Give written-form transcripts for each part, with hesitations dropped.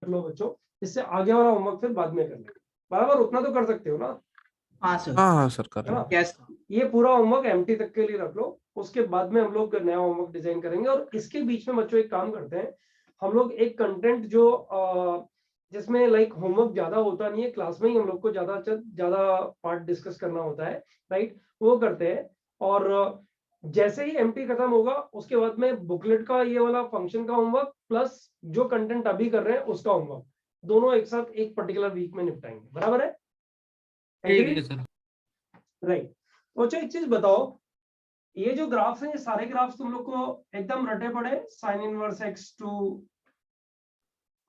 लो बच्चों, इससे आगे वाला होमवर्क फिर बाद में कर लेंगे। बराबर, उतना तो कर सकते हो ना? हाँ सर। हाँ सर कर है ना? यस। ये पूरा होमवर्क एमटी तक के लिए रख लो, उसके बाद में हम लोग नया होमवर्क डिजाइन करेंगे। और इसके बीच में बच्चों एक काम करते हैं, हम लोग एक कंटेंट जो जिसमें लाइक होमवर्क ज्यादा होता नहीं है, क्लास में ही हम लोग को ज्यादा पार्ट डिस्कस करना होता है, राइट, वो करते हैं। और जैसे ही एमटी खत्म होगा उसके बाद में बुकलेट का ये वाला फंक्शन का होमवर्क प्लस जो कंटेंट अभी कर रहे हैं उसका होमवर्क, दोनों एक साथ एक पर्टिकुलर वीक में निपटाएंगे। बराबर है? ठीक है सर। राइट। बच्चों एक चीज बताओ, ये जो ग्राफ्स हैं, ये सारे ग्राफ्स तुम लोग को एकदम रटे पड़े, साइन इनवर्स एक्स टू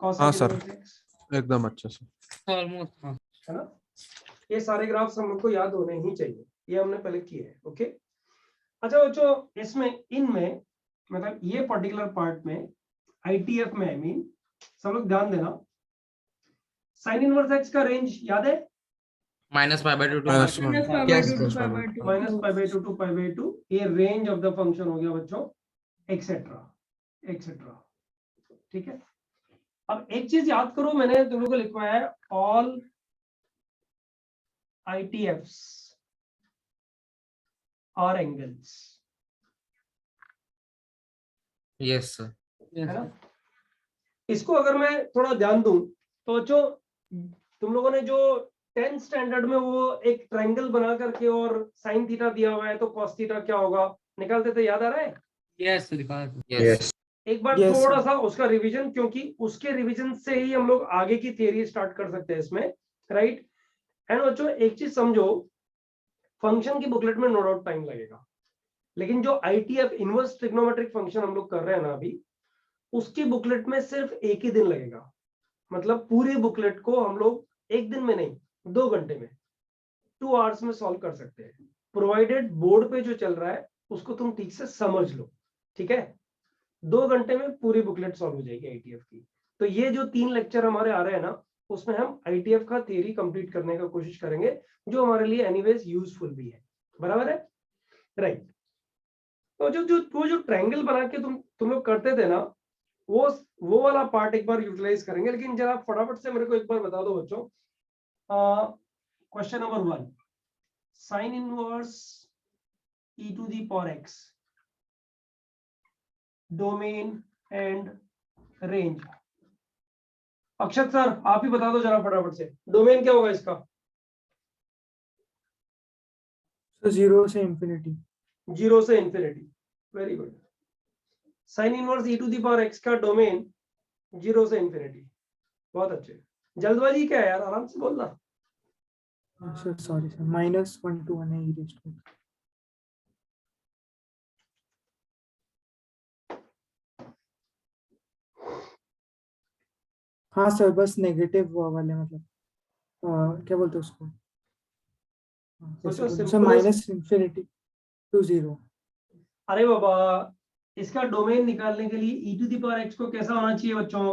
हाँ कॉसेक सर, इनवर्स एक्स, एकदम अच्छे से। ऑलमोस्ट हाँ। है ना? ये सारे ग्राफ्स हम लोग को याद होने ही चाहिए, ये हमने पहले किए हैं। ओके। अच्छा बच्चों, इसमें इनमें मतलब ये पर्टिकुलर पार्ट में आईटीएफ में, आई मीन, सब लोग ध्यान देना, साइन इनवर्स एक्स का रेंज याद है? -π/2 to minus -π/2 to π/2 minus π/2 to π/2, ये रेंज ऑफ द फंक्शन हो गया बच्चों, एक्सेट्रा एक्सेट्रा। ठीक है। अब एक चीज याद करो, मैंने तुम लोगों को लिखवाया है, all ITFs are angles, yes sir. है ना? इसको अगर मैं थोड़ा ध्यान दूं तो बच्चों, तुम लोगों ने जो 10th स्टैंडर्ड में वो एक ट्रायंगल बना करके और साइन थीटा दिया हुआ है तो कॉस थीटा क्या होगा निकालते थे, याद आ रहा है? Yes sir. यस। एक बार Yes, थोड़ा सा उसका रिवीजन, क्योंकि उसके रिवीजन से ही हम लोग आगे की थियरी स्टार्ट कर सकते हैं इसमें, राइट। एंड बच्चों एक चीज समझो, फंक्शन की बुकलेट में नो डाउट टाइम लगेगा, लेकिन जो ITF इनवर्स ट्रिग्नोमेट्रिक फंक्शन हम लोग कर रहे हैं ना अभी, उसकी बुकलेट में सिर्फ एक ही दिन लगेगा। मतलब पूरी बुकलेट को हम लोग एक दिन में नहीं, 2 घंटे में, 2 आवर्स में सॉल्व कर सकते हैं, प्रोवाइडेड बोर्ड पे जो चल रहा है उसको तुम ठीक से समझ लो। ठीक है, 2 घंटे में पूरी बुकलेट सॉल्व हो जाएगी ITF की। तो ये जो 3 लेक्चर हमारे आ रहे हैं ना, उसमें हम ITF का थियरी कंप्लीट करने का कोशिश करेंगे, जो हमारे लिए एनीवेज यूजफुल भी है। बराबर है? राइट। तो जो ट्रायंगल बना के तुम लोग करते थे ना, वो वाला पार्ट एक बार यूटिलाइज करेंगे। लेकिन जरा फटाफट से मेरे को एक बार बता दो बच्चों, question number 1, sine inverse e to the power x, domain and range. Akshat sir आप ही बता दो जरा फटाफट से, डोमेन क्या होगा इसका? 0 से इंफिनिटी। 0 से infinity. Very good. Sine inverse e to the power x का डोमेन 0 से इंफिनिटी। बहुत अच्छे। जल्दबाजी क्या है यार, आराम से बोलना। सर सॉरी सर, -1 to 1 है e raised to। हाँ सर, बस नेगेटिव वाले मतलब क्या बोलते हैं उसको, सोचो सर सिंपलेस्ट। -∞ to 0। अरे बाबा, इसका डोमेन निकालने के लिए e to the power x को कैसा होना चाहिए बच्चों?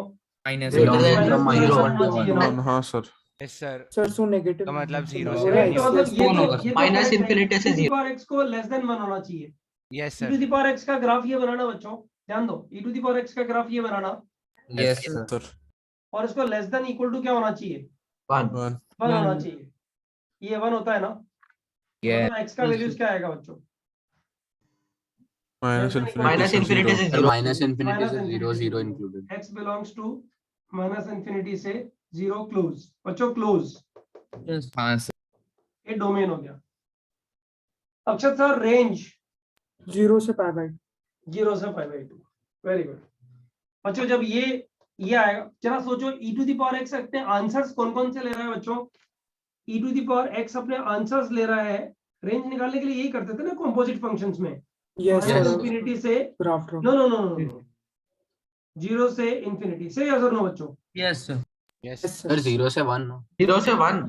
माइनस होना चाहिए ना? हाँ सर। Yes sir. Sir so negative तो मतलब 0 से बोला नहीं, तो मतलब ये तो माइनस इंफिनिटी से e to the power x को लेस देन 1 होना चाहिए। Yes e to sir. The power x का ग्राफ ये बनाना बच्चों, ध्यान दो, e to the power x का ग्राफ ये बनाना, यस सर और इसको लेस देन इक्वल टू क्या होना चाहिए? 1 1 होना चाहिए। ये 1 होता है ना? मतलब x का वैल्यूज क्या आएगा बच्चों? माइनस माइनस इंफिनिटी से 0 माइनस इन्फिनिटी से 0 0 included. x belongs to minus infinity से 0 क्लोज। बच्चों क्लोज, हाँ सर। ये डोमेन हो गया। अक्षत सर रेंज 0 से π/2। 0 से π/2। Very good. बच्चों जब ये आएगा, जरा सोचो e to the power x अपने आंसर्स कौन कौन से ले रहा है बच्चों? e to the power x अपने आंसर्स ले रहा है। रेंज निकालने के लिए यही करते थे ना कंपोजिट फंक्शंस में, यस सर, इंफिनिटी से ग्राफ ड्रॉ। नो 0 से इंफिनिटी से, यस और नो बच्चों? Yes sir. यस सर 0 से 1। 0 से 1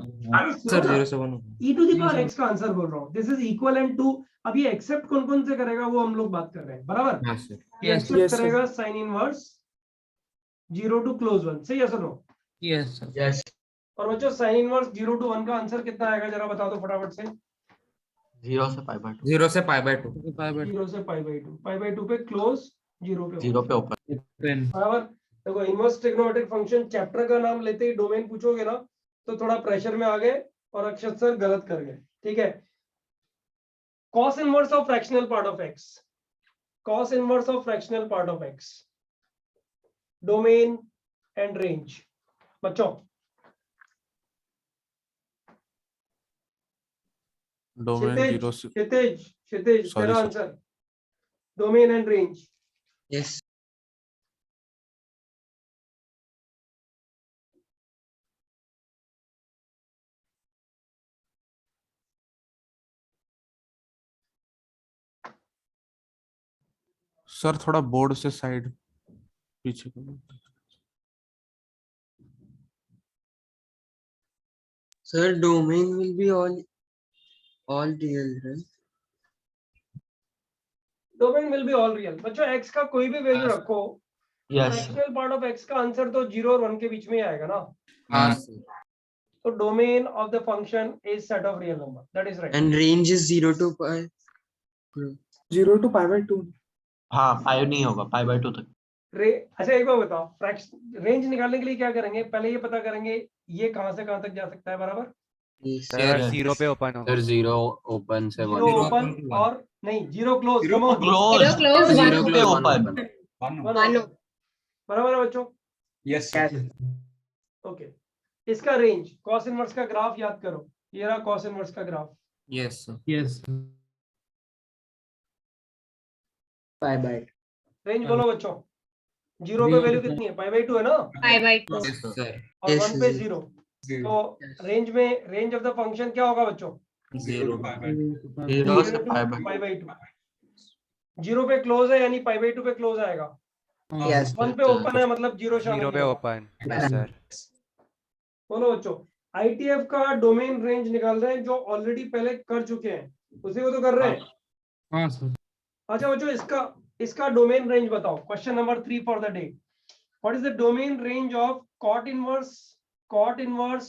सर 0 से 1 e to the power x का आंसर बोल रहा हूँ, दिस इज इक्विवेलेंट टू। अब ये एक्सेप्ट कौन कौन से करेगा वो हम लोग बात कर रहे हैं। बराबर, ये यस एक्सेप्ट yes, sir. करेगा साइन इनवर्स 0 टू क्लोज 1 से, यस और नो? Yes sir. यस। और बच्चों साइन इनवर्स 0 टू 1 का आंसर कितना आएगा जरा बता दो फटाफट से? 0 से π/2। 0 से π/2 0 से π/2 पे क्लोज, 0 पे 0 पे ऊपर। बराबर। देखो इनवर्स ट्रिग्नोमेट्रिक फंक्शन चैप्टर का नाम लेते ही डोमेन पूछोगे ना तो थोड़ा प्रेशर में आ गए और अक्षर सर गलत कर गए, ठीक है। cos inverse of fractional part of x, cos inverse of fractional part of x, domain and range। बच्चों डोमेन क्षितिज 0 से क्षितिज क्षितिज Sorry, तेरा sir. Answer domain and range. Yes. Sir थोड़ा बोर्ड से साइड पीछे करो। Sir, domain will be all real, right? Domain will be all real. बच्चों x का कोई भी वैल्यू हाँ, रखो, Yes. Fractional part of x का आंसर तो 0 और 1 के बीच में ही आएगा ना। हाँ sir. तो domain of the function is set of real number, that is right. And range is 0 to pi. 0 to pi by 2। हाँ 5 नहीं होगा, pi by 2 तक। अच्छा एक बार बताओ, फ्रैक्शन रेंज निकालने के लिए क्या करेंगे, पहले ये पता करेंगे ये कहां से कहां तक जा सकता है, बराबर। Yes. Sir, जीरो पे ओपन होगा। Sir 0 open से 1 जीरो ओपन और नहीं zero close, come on, close, Zero close, 0 one पे open. open। बराबर है बच्चों। यस ओके, इसका रेंज कॉस इनवर्स का ग्राफ याद करो, ये रहा कॉस इनवर्स का graph. Yes sir. Yes Pi by 2. Range बोलो बच्चों, 0 पे वैल्यू कितनी है, पाई बाई 2 है ना, pi by 2. Yes sir. और Yes, 1 पे yes. 0। तो रेंज में रेंज ऑफ द फंक्शन क्या होगा बच्चों, 0. 0 से pi by पाई बाई 2। 0 पे क्लोज है यानी पाई बाई 2 पे क्लोज आएगा, Yes. 1 पे ओपन है मतलब 0 शामिल जीरो पे नहीं होगा। ओपन। Yes sir. बोलो बच्चों, आईटीएफ का डोमेन रेंज निकाल रहे हैं, जो ऑलरेडी पहले कर चुके हैं उसी को तो कर रहे हैं। हाँ सर। अच्छा बच्चों, इसका डोमेन रेंज बताओ। Question number 3 for the day, what is the domain range of cot inverse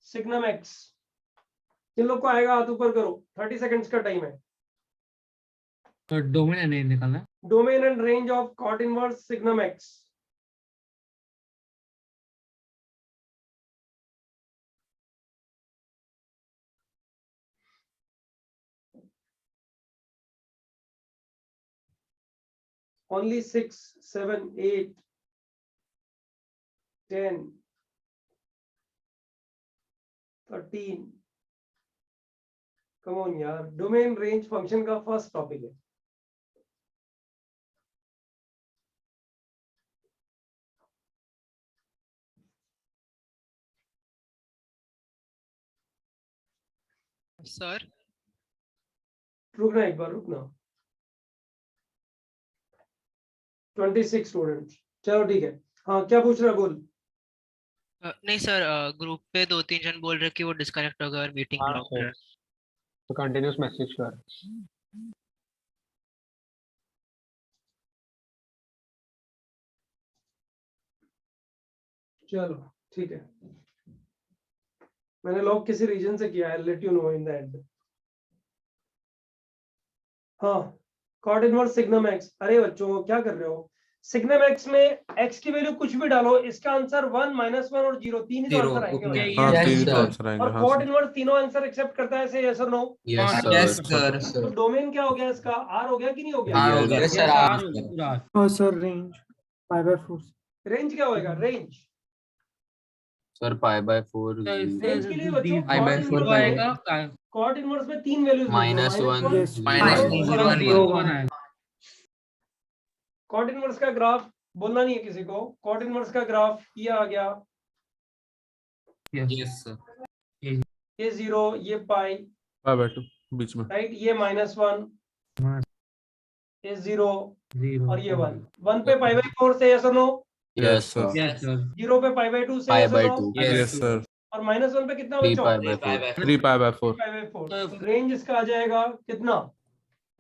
signum x। जिन लोग को आएगा हाथ ऊपर करो, 30 सेकंड्स का टाइम है। तो डोमेन नहीं निकालना। Domain and range of cot inverse signum x। Only 6, 7, 8, 10, 13। Come on यार, डोमेन रेंज फंक्शन का फर्स्ट टॉपिक है। सर रुकना एक बार, रुकना। 26 स्टूडेंट्स, चलो ठीक है। हाँ क्या पूछ रहा है, बोल। नहीं सर, ग्रुप पे 2-3 जन बोल रहे कि वो डिस्कनेक्ट हो गया और मीटिंग हाँ, ब्लॉक कर रहा है। तो कंटिन्यूस मैसेज कर। चलो ठीक है, मैंने लॉग किसी रीजन से किया है, let you know in the end. हाँ, cot इनवर्स सिग्नम x। अरे बच्चों क्या कर रहे हो, सिग्नम x में x की वैल्यू कुछ भी डालो, इसका आंसर 1, -1 और 0 तीन ही तो Zero, आंसर आएंगे okay. भाई। हाँ Yes, तीन तो sir. आंसर आएंगे। और हाँ cot सर। इनवर्स तीनों आंसर एक्सेप्ट करता है, ऐसे yes or no। Yes Yes sir। sir. तो डोमेन क्या हो गया इसका, R हो गया कि नहीं हो गया। हाँ हो गया। Yes, sir, R। और sir range pi by 4। Range क्या होएगा, range Sir pi by 4 range के लिए बच्चों pi by 4 आएगा। cot इनवर्स में तीन वैल्यूज -1 Yes. -1 0 1 1 cot इनवर्स का ग्राफ बोलना नहीं है किसी को, cot इनवर्स का ग्राफ ये आ गया, Yes sir. ये 0, ये पाई, pi by 2 बीच में। राइट, ये -1, ये 0 और ये 1 पे पाई बाई 4 से yes or no, Yes sir। Yes, 0 पे पाई बाई 2 से pi yes or by no, 2 yes sir. और -1 पे कितना 3 बच्चों, pi by 4 3 pi by 4 pi by 4। Range इसका आ जाएगा कितना,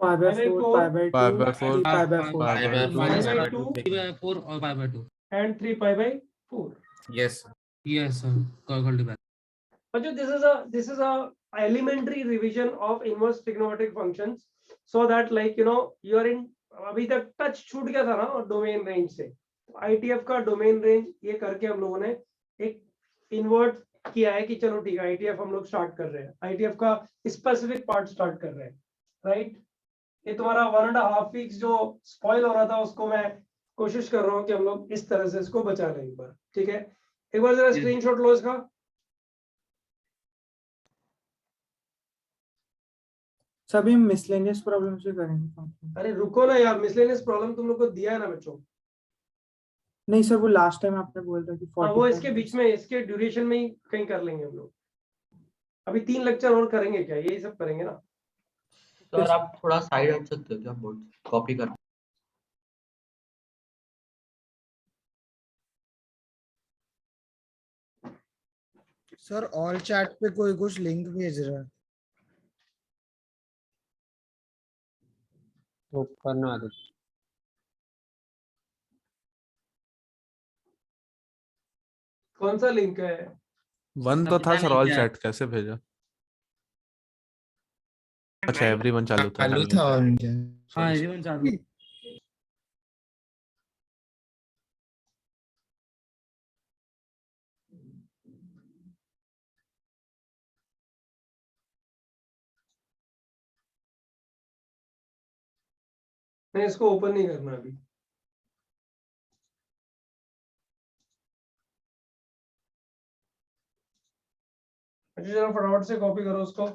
pi by 4 pi by 2 pi by 4 3 pi by 4। Pi by 4 pi by 2 4 और pi by 2। And 3 pi by 4। Yes. Yes sir, cultivate. But this is a elementary revision of inverse trigonometric functions, so that like you are in अभी तक touch छूट गया था ना domain range से, तो ITF का डोमेन रेंज ये करके हम लोगों ने एक इन्वर्ट किया है कि चलो ठीक है ITF हम लोग स्टार्ट कर रहे हैं, ITF का स्पेसिफिक पार्ट स्टार्ट कर रहे हैं, राइट। ये तुम्हारा 1.5 वीक्स जो स्पॉइल हो रहा था उसको मैं कोशिश कर रहा हूँ कि हम लोग इस तरह से इसको बचा लें एक बार, ठीक है। एक बार जरा स्क्रीनशॉट लो इसका। सभी मिसलेनियस प्रॉब्लम्स भी करेंगे। अरे रुको ना यार, मिसलेनियस प्रॉब्लम तुम लोग को दिया है ना बच्चों। नहीं सर, वो लास्ट टाइम आपने बोला था कि हाँ, 45 वो इसके बीच में, इसके ड्यूरेशन में ही कहीं कर लेंगे हम लोग। अभी 3 लेक्चर और करेंगे क्या, यही सब करेंगे ना। सर आप थोड़ा साइड हट सकते हो क्या, बोर्ड कॉपी कर। सर ऑल चैट पे कोई कुछ लिंक भेज रहा है। तो करना है कौन सा लिंक है? वन तो था सर, ऑल चैट कैसे भेजा? अच्छा एवरीवन चालू था। चालू था और क्या। हाँ एवरीवन चालू। नहीं, इसको ओपन नहीं करना अभी। अच्छा जरा फटाफट से कॉपी करो उसको।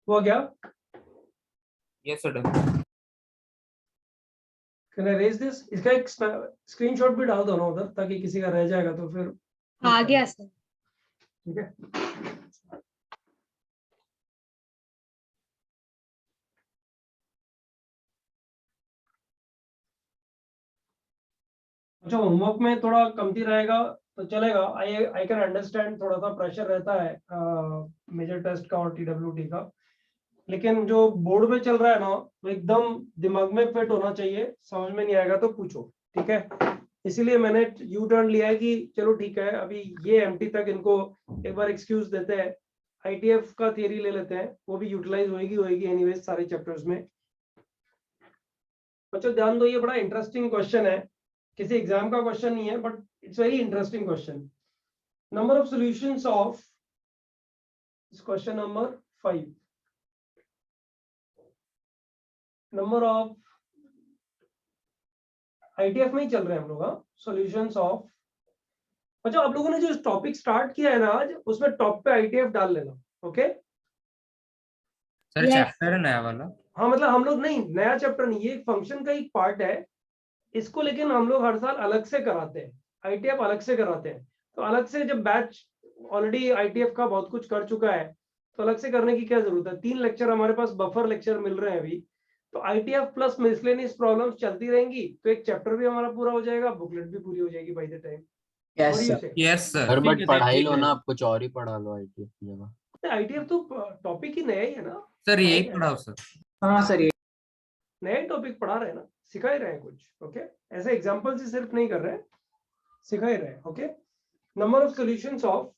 हुआ क्या? Yes sir. Can I raise this? इसका एक स्क्रीनशॉट भी डाल दो ना उधर, ताकि किसी का रह जाएगा तो फिर आ गया सर। ठीक है। अच्छा होमवर्क में थोड़ा कमती रहेगा तो चलेगा। आई कैन अंडरस्टैंड, थोड़ा सा प्रेशर रहता है मेजर टेस्ट का और TWT का, लेकिन जो बोर्ड में चल रहा है ना वो एकदम दिमाग में फिट होना चाहिए। समझ में नहीं आएगा तो पूछो, ठीक है। इसीलिए मैंने यू टर्न लिया है कि चलो ठीक है अभी ये MT तक इनको एक बार एक्सक्यूज देते हैं, ITF का थियरी ले लेते हैं, वो भी यूटिलाइज होगी एनीवेज सारे चैप्टर्स में। बच्चों ध्यान दो, ये बड़ा इंटरेस्टिंग क्वेश्चन है, किसी एग्जाम का क्वेश्चन नहीं है but it's very interesting question. Number of solutions of question number 5, number of ITF में ही चल रहे हैं हम लोग। सॉल्यूशंस ऑफ, अच्छा आप लोगों ने जो टॉपिक स्टार्ट किया है ना आज, उसमें टॉप पे ITF डाल लेना, ओके। सर चैप्टर है नया वाला। हाँ मतलब हम लोग नहीं, नया चैप्टर नहीं, ये एक फंक्शन का एक पार्ट है इसको, लेकिन हम लोग हर साल अलग से कराते हैं, ITF अलग से कराते हैं। तो अलग से जब बैच ऑलरेडी ITF का बहुत कुछ कर चुका है तो अलग से करने की क्या जरूरत है। 3 लेक्चर हमारे पास बफर लेक्चर मिल रहे हैं अभी, तो ITF प्लस मिसलेनियस प्रॉब्लम्स चलती रहेंगी, तो एक चैप्टर भी हमारा पूरा हो जाएगा, बुकलेट भी पूरी हो जाएगी by the time. Yes sir. Sir but पढ़ाई लो ना, आप कुछ और ही पढ़ा लो ITF की जगह। ITF तो टॉपिक ही नया ही है ना सर यही पढ़ाओ सर। हाँ सर ये नए टॉपिक पढ़ा रहे हैं ना, सिखा ही रहे हैं कुछ, ओके। ऐसे एग्जांपल से सिर्फ नहीं कर रहे हैं, सिखा ही रहे हैं, okay. Number of solutions of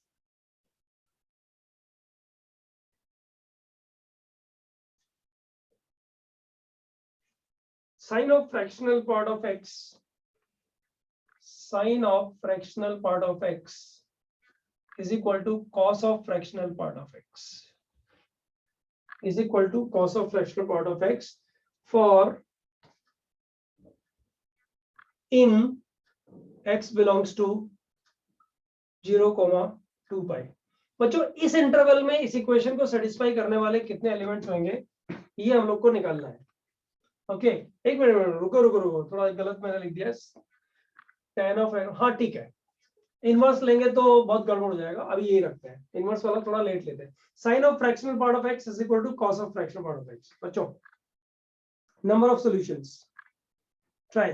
sin of fractional part of x, sin of fractional part of x is equal to cos of fractional part of x, is equal to cos of fractional part of x for in x belongs to 0,2 pi. बच्चों इस interval में इस equation को satisfy करने वाले कितने elements होंगे ये हम लोग को निकालना है। ओके एक मिनट रुको, थोड़ा गलत मैंने लिख दिया। tan ऑफ हाँ ठीक है, इनवर्स लेंगे तो बहुत गड़बड़ हो जाएगा, अभी यही रखते हैं, इनवर्स वाला थोड़ा लेट लेते हैं। Sine of fractional part of x is equal to cos of fractional part of x। बच्चों number of solutions try.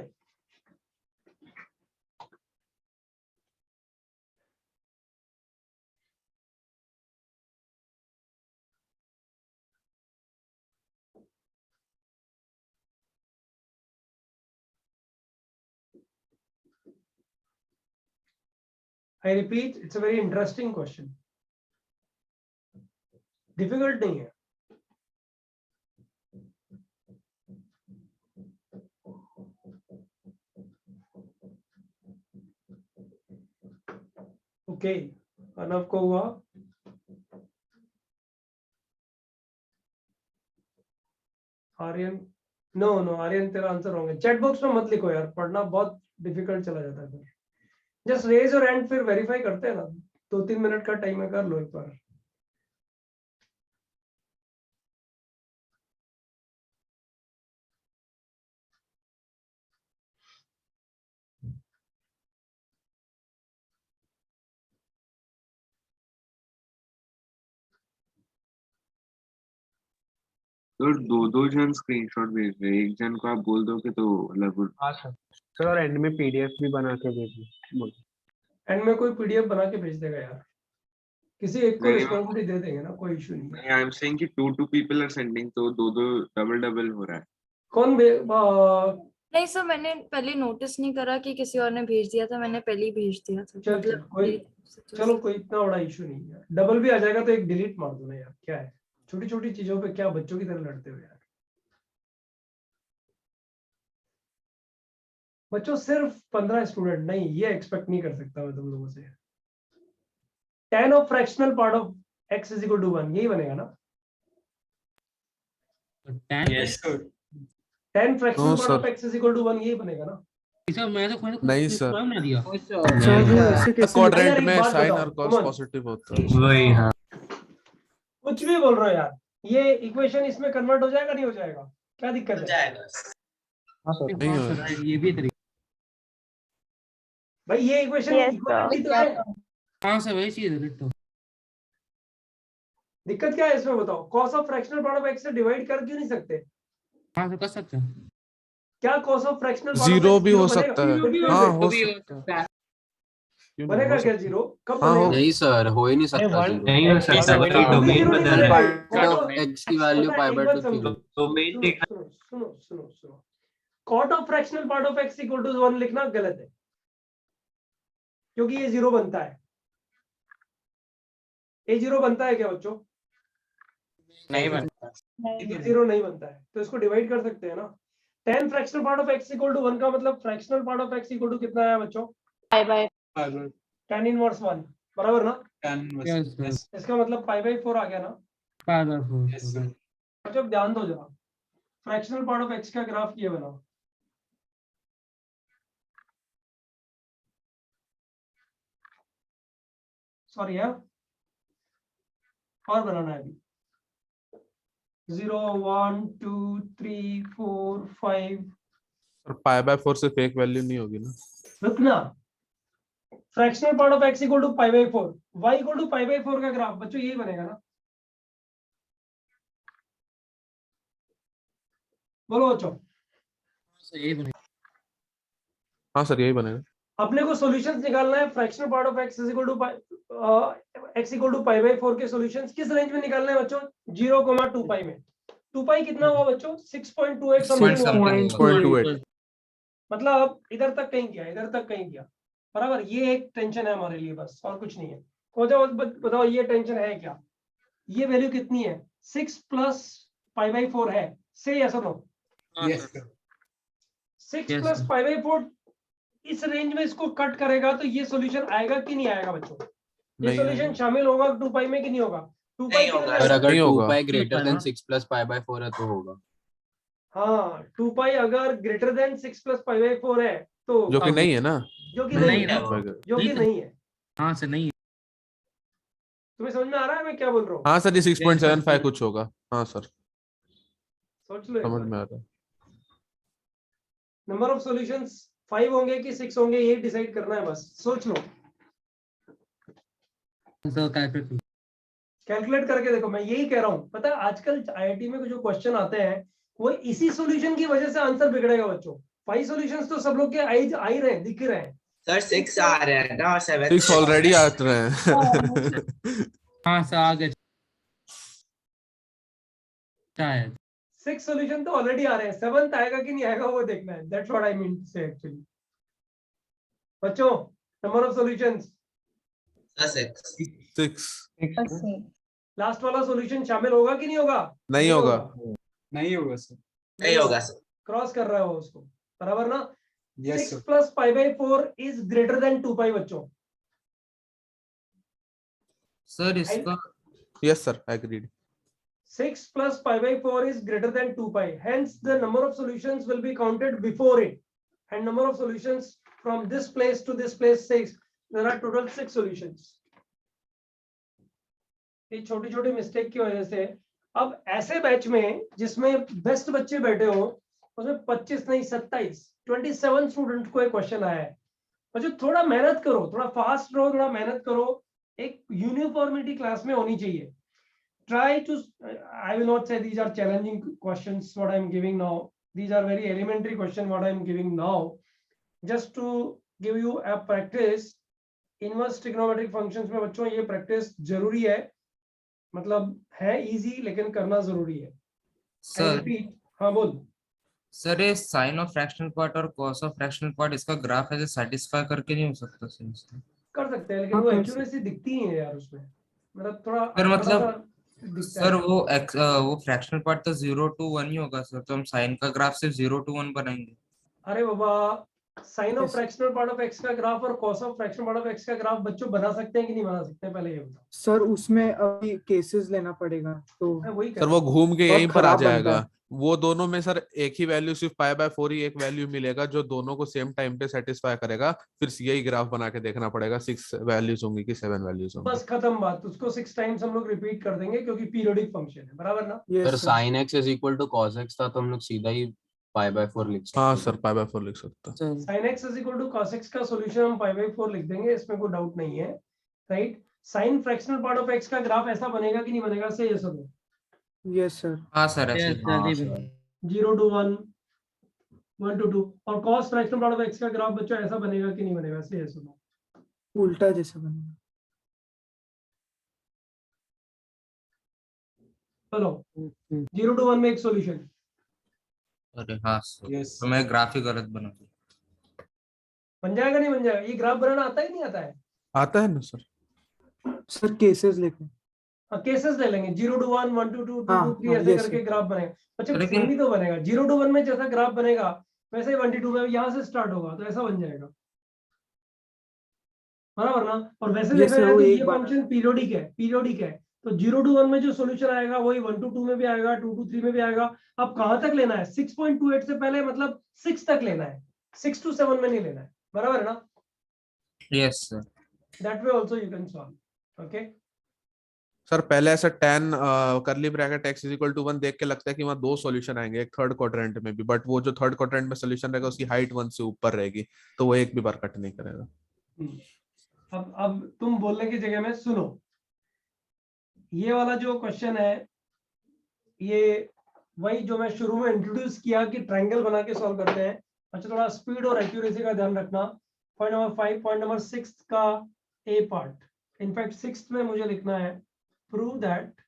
I repeat, it's a very interesting question. Difficult नहीं है। ओके अनव को हुआ। आर्यन नो आर्यन तेरा आंसर रॉन्ग है। Chat box में मत लिखो यार, पढ़ना बहुत डिफिकल्ट चला जाता है फिर। जस्ट रेज योर हैंड, फिर वेरीफाई करते हैं ना, 2-3 मिनट का टाइम है, कर लो एक बार। तो दो जन स्क्रीनशॉट भेज रहे हैं, एक जन को आप बोल दोगे तो लगभग। हाँ सर, और एंड में पीडीएफ भी बना के भेजिए। एंड में कोई पीडीएफ बना के भेज देगा यार, किसी एक को नहीं। रिस्पॉन्सिबिलिटी दे देंगे ना, कोई इशू नहीं है। आई एम सेइंग कि 2 पीपल आर सेंडिंग, तो दो डबल हो रहा है। कौन नहीं सर, मैंने पहले नोटिस नहीं करा कि किसी और ने भेज दिया था, मैंने पहले ही भेज दिया था। चल, चलो कोई इतना बड़ा इशू नहीं है। डबल भी आ जाएगा तो एक डिलीट मार दो ना यार, क्या है छोटी छोटी चीजों पे क्या बच्चों की तरह लड़ते हो यार। बच्चों सिर्फ 15 स्टूडेंट नहीं, ये एक्सपेक्ट नहीं कर सकता मैं तुम लोगों से। tan of fractional part of x is equal to 1 यही बनेगा ना? Yes sir. tan fractional No, part of sir. x is equal to 1 यही बनेगा ना? नहीं सर, सर वो ऐसे कैसे क्वाड्रेंट यार, एक में बात साइन बताओ, और कॉस come on. पॉजिटिव होता है। वही हाँ। कुछ भी बोल रहे हो यार, ये इक्वेशन इसमें कन्वर्ट हो जाएगा नहीं हो जाएगा? क्या दिक्कत है? नहीं होगा। ये भी तरीका। भाई ये इक्वेशन इक्वलिटी तो है। हाँ सर वही चीज है तो। दिक्कत क्या है इसमें बताओ? cos of fractional part of x से डिवाइड कर क्यों नहीं सकते? हाँ सर कर सकते हैं। क्या cos ऑफ फ्रैक्शनल जीरो भी हो सकता है। हाँ हो भी हो सकता है। क्यों नहीं, बनेगा हो क्या सकता है। जीरो? कब हाँ, बनेगा? हो- नहीं सर, हो ही नहीं सकता जीरो। नहीं हो सकता, कभी डोमेन जीरो नहीं बदल बनेगा। रहा है। पार्ट ऑफ x की वैल्यू पता है, एक पाई बाय बात 2 समझो। थी। डोमेन देखा। सुनो cot of fractional part of x equal to 1 लिखना गलत है, क्योंकि ये जीरो बनता है। ये जीरो बनता है क्या बच्चों? नहीं बनता। ये जीरो नहीं बनता है, तो इसको डिवाइड कर सकते हैं ना। tan fractional part of x equal to 1 का मतलब fractional part of x equal to कितना है बच्चों? tan इनवर्स 1 बराबर ना? इसका मतलब पाई बाय 4 आ गया ना? बच्चों ध्यान दो जरा, फ्रैक्शनल पार्ट ऑफ x का ग्राफ ये बनाओ। सॉरी यार, और बनाना है अभी। 0 1 2 3 4 5। और पाई बाय 4 से फेक वैल्यू नहीं होगी ना? रुकना, fractional part of x equal to pi by 4, y equal to pi by 4 का ग्राफ बच्चों यही बनेगा ना? बोलो बच्चों। हाँ सर यही बनेगा। अपने को सॉल्यूशंस निकालना है। Fractional part of x equal to pi by 4 के सॉल्यूशंस किस रेंज में निकालना है बच्चों? 0, 2 पाई में। 2 पाई कितना हुआ बच्चों? 6.28 समथिंग हुआ। 6.28। मतलब अब इधर तक कहीं किया, इधर तक कहीं किया, बराबर। ये एक टेंशन है हमारे लिए, बस और कुछ नहीं है। बताओ ये टेंशन है क्या? ये वैल्यू कितनी है? 6 प्लस पाई बाय 4 है, से यस और नो? 6 प्लस पाई बाय 4 इस रेंज में इसको कट करेगा तो ये सॉल्यूशन आएगा कि नहीं आएगा बच्चों? ये नहीं सॉल्यूशन शामिल होगा 2 पाई में कि नहीं होगा? 2 पाई और अगर नहीं 2 होगा। Pi greater than 6 plus pi by 4 है तो होगा। हाँ 2 पाई अगर greater than 6 plus pi by 4 है तो जो कि नहीं है ना? जो कि नहीं नहीं है, है। जो कि नहीं है। हाँ सर नहीं। तुम्हें समझ में आ रहा है मैं क्या बोल रहा हूँ? हाँ सर, ये 6.75 कुछ होगा। हाँ सर, सोच लो एक समझ बार। में आ रहा है। नंबर ऑफ सॉल्यूशंस 5 होंगे कि 6 होंगे, ये डिसाइड करना है, बस सोच लो। कैलकुलेट करके देखो, मैं यही कह रहा हूँ। पता है आजकल आईआईटी में जो क्वेश्चन आते हैं वो इसी सॉल्यूशन की वजह से आंसर बिगड़ेगा बच्चों। 5 सॉल्यूशंस तो सब लोग के आ ही रहे हैं, दिख रहे हैं। सर 6 आ रहे हैं ना, 7 6 ऑलरेडी आ रहे हैं। हाँ सर आ गए शायद। 6 सॉल्यूशन तो ऑलरेडी आ रहे हैं, 7th आएगा कि नहीं आएगा वो देखना है। That's what I mean to say actually. बच्चों, नंबर ऑफ सॉल्यूशंस 6 लास्ट वाला सॉल्यूशन शामिल होगा कि नहीं होगा? नहीं होगा। नहीं होगा सर। नहीं होगा सर। क्रॉस कर रहा है वो उसको, बराबर ना? Yes, 6 sir. plus pi by 4 is greater than 2 pi बच्चों। सर इसका yes sir, agreed. 6 plus pi by 4 is greater than 2 pi. Hence, the number of solutions will be counted before it. And number of solutions from this place to this place 6. There are total 6 solutions. ये छोटी छोटी mistake की वजह से अब ऐसे batch में जिसमें बेस्ट बच्चे बैठे हो उसमें 25 नहीं 27 स्टूडेंट को एक क्वेश्चन आया है। और जो थोड़ा मेहनत करो, थोड़ा फास्ट रहो, थोड़ा मेहनत करो, एक यूनिफॉर्मिटी क्लास में होनी चाहिए। Try to, I will not say these are challenging questions what I am giving now. These are very elementary question what I am giving now. Just to give you a practice, inverse trigonometric functions में बच्चों ये practice जरूरी है। मतलब है easy लेकिन करना जरूरी है। सर हाँ बोल। सर ये साइन ऑफ फ्रैक्शनल पार्ट और कॉस ऑफ फ्रैक्शनल पार्ट इसका ग्राफ ऐसे सेटिस्फाई करके नहीं हो सकता सर इसमें? कर सकते हैं लेकिन हाँ, वो कर एक्यूरेसी दिखती ही है यार उसमें। मतलब थोड़ा सर थोड़ा मतलब सा दिखता सर है। वो फ्रैक्शनल पार्ट तो 0 to 1 ही होगा सर, तो हम साइन का ग्राफ सिर्फ 0 to 1 बनाएंगे। अरे बाबा, sine of Yes. Fractional part of x का ग्राफ और cos of fractional part of x का ग्राफ बच्चों बना सकते हैं कि नहीं बना सकते हैं, पहले ये बताओ। सर उसमें अभी केसेस लेना पड़ेगा तो मैं वही कह सर रहा वो हूँ। घूम के बहुत यहीं पर आ खराब बनता जाएगा। है। वो दोनों में सर एक ही वैल्यू, सिर्फ π/4 ही एक वैल्यू मिलेगा जो दोनों को सेम टाइम पे सेटिस्फाई करेगा। फिर यही ग्राफ बना के देखना पड़ेगा 6 वैल्यूज होंगी कि 7 वैल्यूज होंगी। बस खत्म बात। उसको 6 टाइम्स हम लोग रिपीट कर देंगे क्योंकि पीरियोडिक फंक्शन है, बराबर ना? Yes sir sir. sin x is equal to cos x था तो हम लोग सीधा ही π/4 लिख सकते हाँ हैं। सर, π/4 लिख सकता। Sir sin x is equal to cos x का सॉल्यूशन हम π/4 लिख देंगे, इसमें कोई डाउट नहीं है, right? Sine fractional part of x का ग्राफ ऐसा बनेगा कि नहीं बनेगा, से ये सब यस सर। हाँ सर ऐसे हाँ, सर। 0 to 1, 1 to 2। और cos fractional part of x का ग्राफ बच्चों ऐसा बनेगा कि नहीं बनेगा, से ये सब। उल्टा जैसा बनेगा। चलो 0 to 1 में एक सॉल्यूशन अरे हाँ सर, तो मैं ग्राफ ही गलत बना दिया। बन जाएगा नहीं बन जाएगा? ये ग्राफ बनाना आता है कि नहीं आता है? आता है ना सर। सर केसेस लेके। हाँ, केसेस ले लेंगे। 0 to 1, 1 to 2, 2 to हाँ, 3 हाँ, ऐसे yes, करके sir. ग्राफ बनेगा। अच्छा लेकिन- सेम ही तो बनेगा। 0 to 1 में जैसा ग्राफ बनेगा वैसे ही 1 to 2 में यहाँ से स्टार्ट होगा, तो ऐसा बन जाएगा, बराबर ना? और वैसे Yes, देखा sir, जाए वो तो एक ये बार- फंक्शन पीरियोडिक है, पीरियोडिक है। तो 0 to 1 में जो सॉल्यूशन आएगा वही 1 to 2 में भी आएगा, 2 to 3 में भी आएगा। अब कहां तक लेना है? 6.28 से पहले, मतलब 6 तक लेना है, 6 to 7 में नहीं लेना है, बराबर है ना? Yes sir. That way also you can solve. Okay sir पहले ऐसा tan करली ब्रैकेट x = 1 देख के लगता है कि वहाँ 2 सॉल्यूशन आएंगे एक थर्ड क्वाड्रेंट में भी, बट वो जो थर्ड क्वाड्रेंट में सॉल्यूशन रहेगा उसकी हाइट 1 से ऊपर रहेगी, तो वो एक भी बार कट नहीं करेगा। अब तुम बोलने की जगह में सुनो, ये वाला जो क्वेश्चन है ये वही जो मैं शुरू में इंट्रोड्यूस किया कि ट्रायंगल बना के सॉल्व करते हैं। अच्छा थोड़ा स्पीड और एक्यूरेसी का ध्यान रखना। पॉइंट नंबर 5, पॉइंट नंबर 6 का ए पार्ट, इनफैक्ट 6 में मुझे लिखना है prove that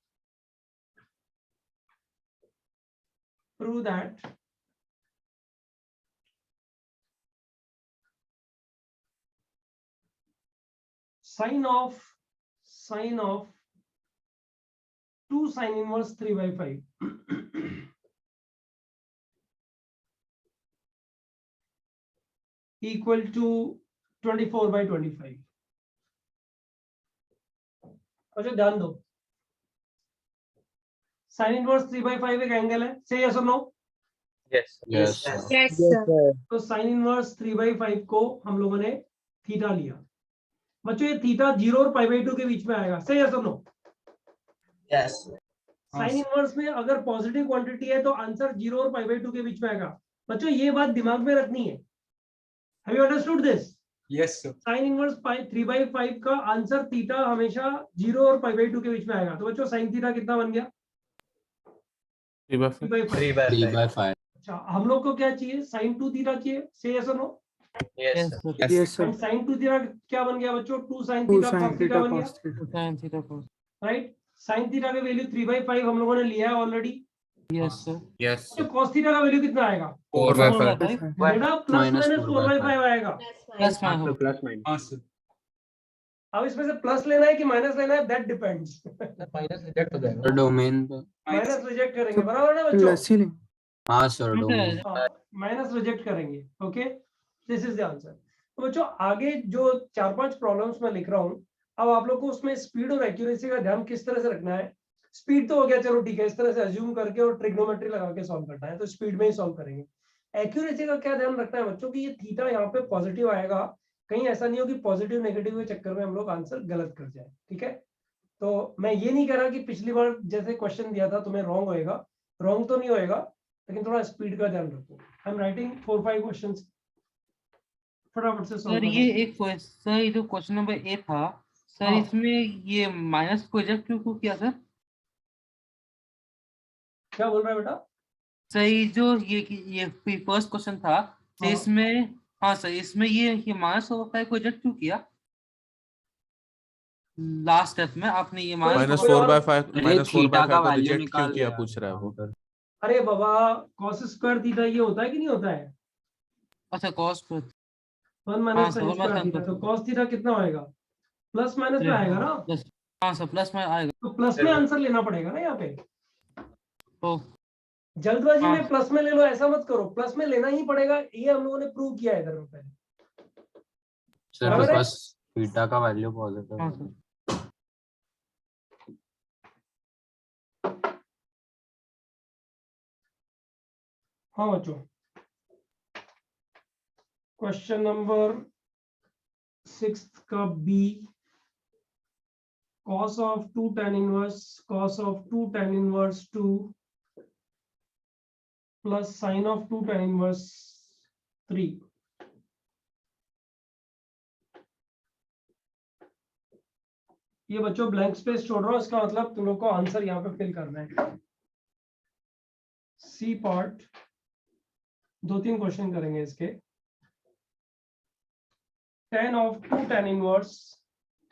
sine of 2 sin inverse 3/5 equal to 24/25। अच्छा ध्यान दो, साइन इनवर्स 3/5 एक एंगल है, से यस और no? Yes, sir. Yes sir. तो साइन इनवर्स 3/5 को हम लोगों ने थीटा लिया बच्चों, ये थीटा 0 और π/2 के बीच में आएगा, सही है? सुनो, यस साइन इनवर्स में अगर पॉजिटिव क्वांटिटी है तो आंसर 0 और π/2 के बीच में आएगा। बच्चों ये बात दिमाग में रखनी है। Have you understood this? Yes sir sine inverse 3/5 का आंसर थीटा हमेशा 0 और π/2 के बीच में आएगा। तो बच्चों साइन थीटा कितना बन गया? 3/5 3/5। 3/5 अच्छा, हम लोग को क्या चाहिए? साइन 2 थीटा चाहिए, से यस और no? Yes sir yes sir, and sine 2 theta क्या बन गया बच्चों? 2 sine 2 theta sin cos theta theta बन cos गया, theta। राइट? साइन थीटा का वैल्यू 3/5 हम लोगों ने लिया है ऑलरेडी। यस तो cos थीटा का वैल्यू कितना आएगा? 4/5 बेटा प्लस माइनस 4/5 आएगा। प्लस माइनस अब इसमें से प्लस लेना है कि माइनस लेना है, दैट डिपेंड्स। माइनस रिजेक्ट हो जाएगा सर डोमेन पे माइनस रिजेक्ट करेंगे, बराबर ना बच्चों? प्लस ही नहीं, हाँ सर डोमेन माइनस रिजेक्ट करेंगे। Okay, this is the answer. तो बच्चों आगे जो 4-5 प्रॉब्लम्स मैं लिख रहा हूँ, अब आप लोग को उसमें स्पीड और एक्यूरेसी का ध्यान किस तरह से रखना है। स्पीड तो हो गया, चलो ठीक है, इस तरह से अज्यूम करके और ट्रिग्नोमेट्री लगा के सॉल्व करना है, तो स्पीड में ही सॉल्व करेंगे। एक्यूरेसी का क्या ध्यान रखना है बच्चों की, ये थीटा यहाँ पे पॉजिटिव आएगा, कहीं ऐसा नहीं हो कि पॉजिटिव नेगेटिव के चक्कर में हम लोग आंसर गलत कर जाए, ठीक है? तो मैं ये नहीं कह रहा कि पिछली बार जैसे क्वेश्चन दिया था तुम्हें रॉन्ग होएगा, रॉन्ग तो नहीं होएगा, लेकिन थोड़ा स्पीड का ध्यान रखो। आई एम राइटिंग 4-5 क्वेश्चंस, फटाफट से सर सॉल्व ये करो। एक सर ये जो क्वेश्चन नंबर ए था सर, हाँ। इसमें ये माइनस प्रोजेक्ट क्यों किया सर? क्या बोल रहा है बेटा? सर ये जो ये फर्स्ट क्वेश्चन था सर, हाँ। इसमें हाँ सर, इसमें ये माइनस होता है प्रोजेक्ट क्यों किया? लास्ट स्टेप में आपने ये माइनस कोई और- 4/5 ये माइनस थीटा 4/5 का को वैल्यू रिजेक्ट क्यों निकाल किया लिया पूछ रहा है वो। अरे बाबा, cos स्क्वायर थीटा ये होता है कि नहीं होता है? अच्छा कॉस पर 1 हाँ minus sir, sine 1 square minus theta, तो cos थीटा कितना होएगा? प्लस माइनस में आएगा ना, प्लस हाँ सर प्लस में आएगा तो प्लस में आंसर लेना पड़ेगा ना यहाँ पे। तो जल्दबाजी हाँ। में प्लस में ले लो, ऐसा मत करो, प्लस में लेना ही पड़ेगा, ये हम लोगों ने प्रूव किया है इधर में पहले। सर बराबर है? बिकॉज थीटा का वैल्यू पॉजिटिव हाँ है सर हाँ बच्चों, क्वेश्चन नंबर 6 का B, cos of 2 tan inverse cos of 2 tan inverse 2 plus sin of 2 tan inverse 3। ये बच्चों ब्लैंक स्पेस छोड़ रहा हूं, इसका मतलब तुम लोग को आंसर यहाँ पे फिल करना है। सी पार्ट 2-3 क्वेश्चन करेंगे इसके। tan of 2 tan inverse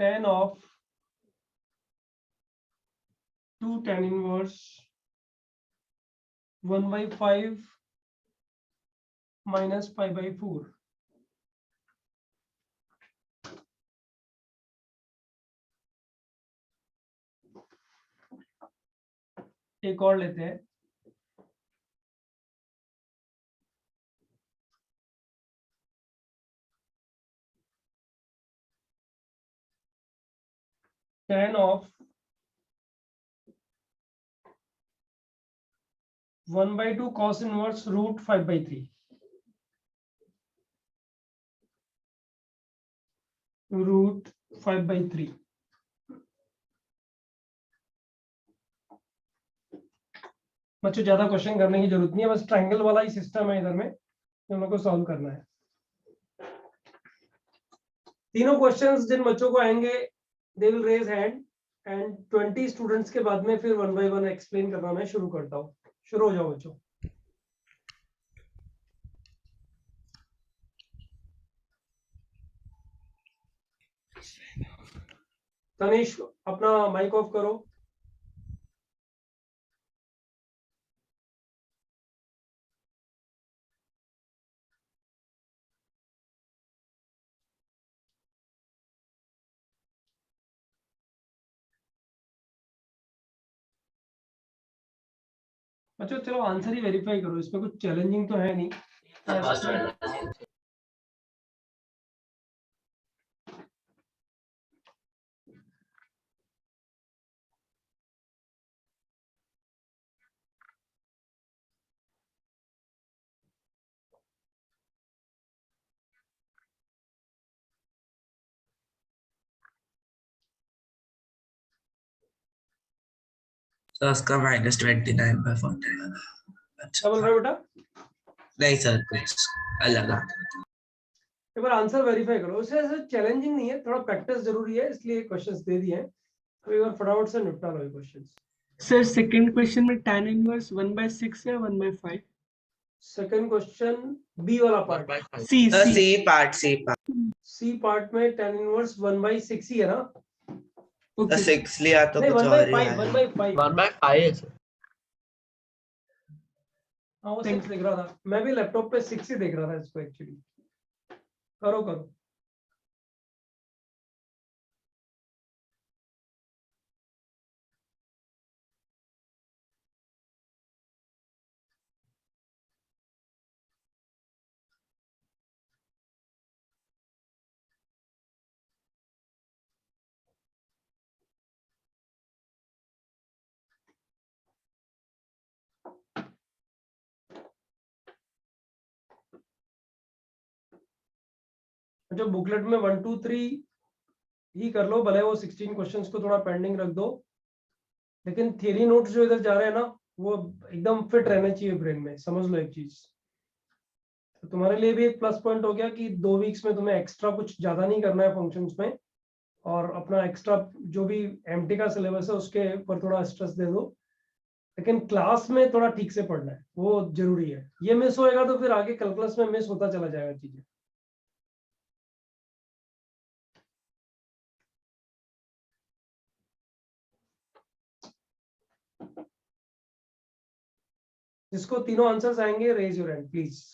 tan of 2 tan inverse 1/5 minus π/4। एक और लेते हैं। tan of 1/2 cos inverse root 5/3 root 5/3। बच्चों ज्यादा क्वेश्चन करने की जरूरत नहीं है, बस ट्रायंगल वाला ही सिस्टम है इधर में, हम लोग को सॉल्व करना है। तीनों क्वेश्चंस जिन बच्चों को आएंगे they will raise hand, and 20 students के बाद में फिर 1 बाय 1 एक्सप्लेन करना मैं शुरू करता हूँ। शुरू हो जाओ बच्चों। तनिष अपना माइक ऑफ करो। बच्चों चलो आंसर ही वेरीफाई करो, इसमें कुछ चैलेंजिंग तो है नहीं। तो उसका -29/40। क्या बोल रहे हो बेटा? नहीं सर, कुछ अलग आ एक बार आंसर वेरीफाई करो, उसे ऐसे चैलेंजिंग नहीं है, थोड़ा प्रैक्टिस जरूरी है, इसलिए क्वेश्चंस दे दिए हैं, तो एक बार फटाफट से निपटा लो ये क्वेश्चंस। सर सेकंड क्वेश्चन में tan इनवर्स 1/6 या 1/5? सेकंड क्वेश्चन बी वाला पार्ट, 1/5। सी सी पार्ट सी पार्ट में tan इनवर्स 1/6 ही है ना? ओके 6 लिया तो नहीं, कुछ और ही 1/5 आया। 1/5 1/5 है सर। हाँ वो Thank 6 दिख रहा था, मैं भी लैपटॉप पे 6 ही देख रहा था इसको एक्चुअली। करो करो। जो बुकलेट में 1 2 3 ही कर लो, भले वो 16 क्वेश्चंस को थोड़ा पेंडिंग रख दो, लेकिन थियरी नोट्स जो इधर जा रहे हैं ना, वो एकदम फिट रहने चाहिए ब्रेन में। समझ लो एक चीज, तो तुम्हारे लिए भी एक प्लस पॉइंट हो गया कि 2 वीक्स में तुम्हें एक्स्ट्रा कुछ ज्यादा नहीं करना है फंक्शंस में, और अपना एक्स्ट्रा जो भी एमटी का सिलेबस है उसके ऊपर थोड़ा स्ट्रेस दे दो, लेकिन क्लास में थोड़ा ठीक से पढ़ना है, वो जरूरी है। ये मिस होएगा तो फिर आगे कैलकुलस में मिस होता चला जाएगा चीजें। जिसको तीनों आंसर्स आएंगे, raise your hand please.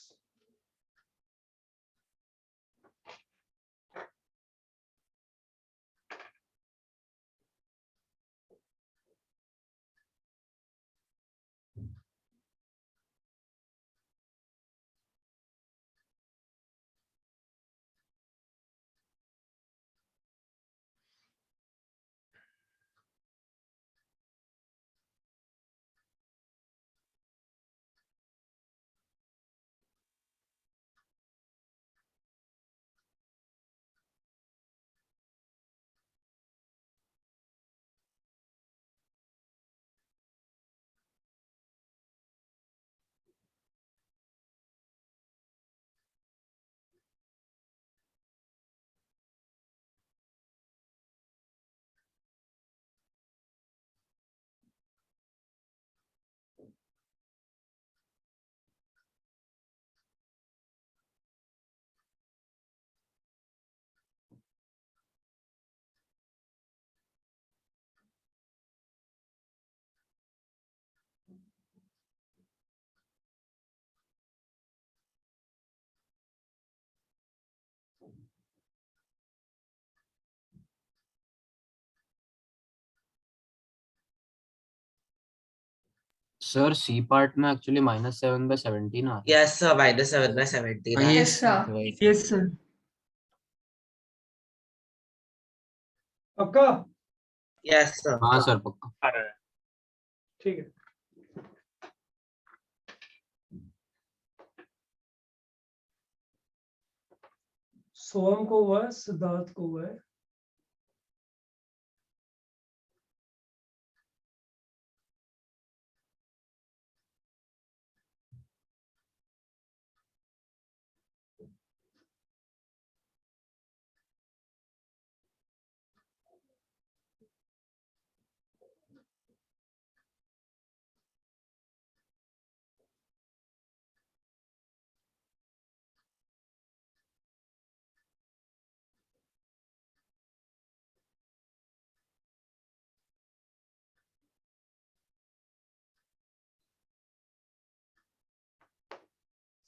Sir C part में एक्चुअली -7/17 आ रहा यस सर, -7/17 हाँ, है। yes sir. है। वही यस सर पक्का? Yes sir. हाँ सर पक्का। ठीक है। सोहम को हुआ है, सिद्धार्थ को हुआ है।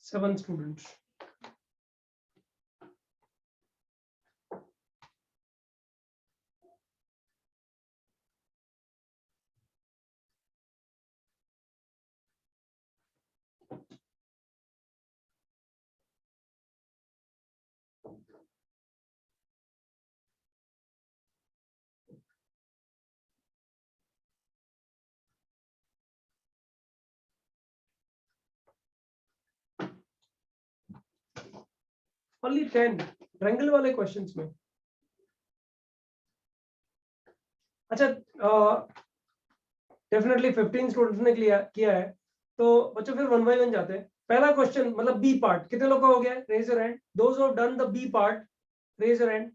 Seven students. ओनली 10 ट्रायंगल वाले क्वेश्चंस में। अच्छा, डेफिनेटली 15 स्टूडेंट्स ने किया है। तो बच्चों फिर 1 बाय 1 जाते हैं। पहला क्वेश्चन मतलब बी पार्ट, कितने लोग का हो गया? Raise your hand, those who have done the B part, raise your hand.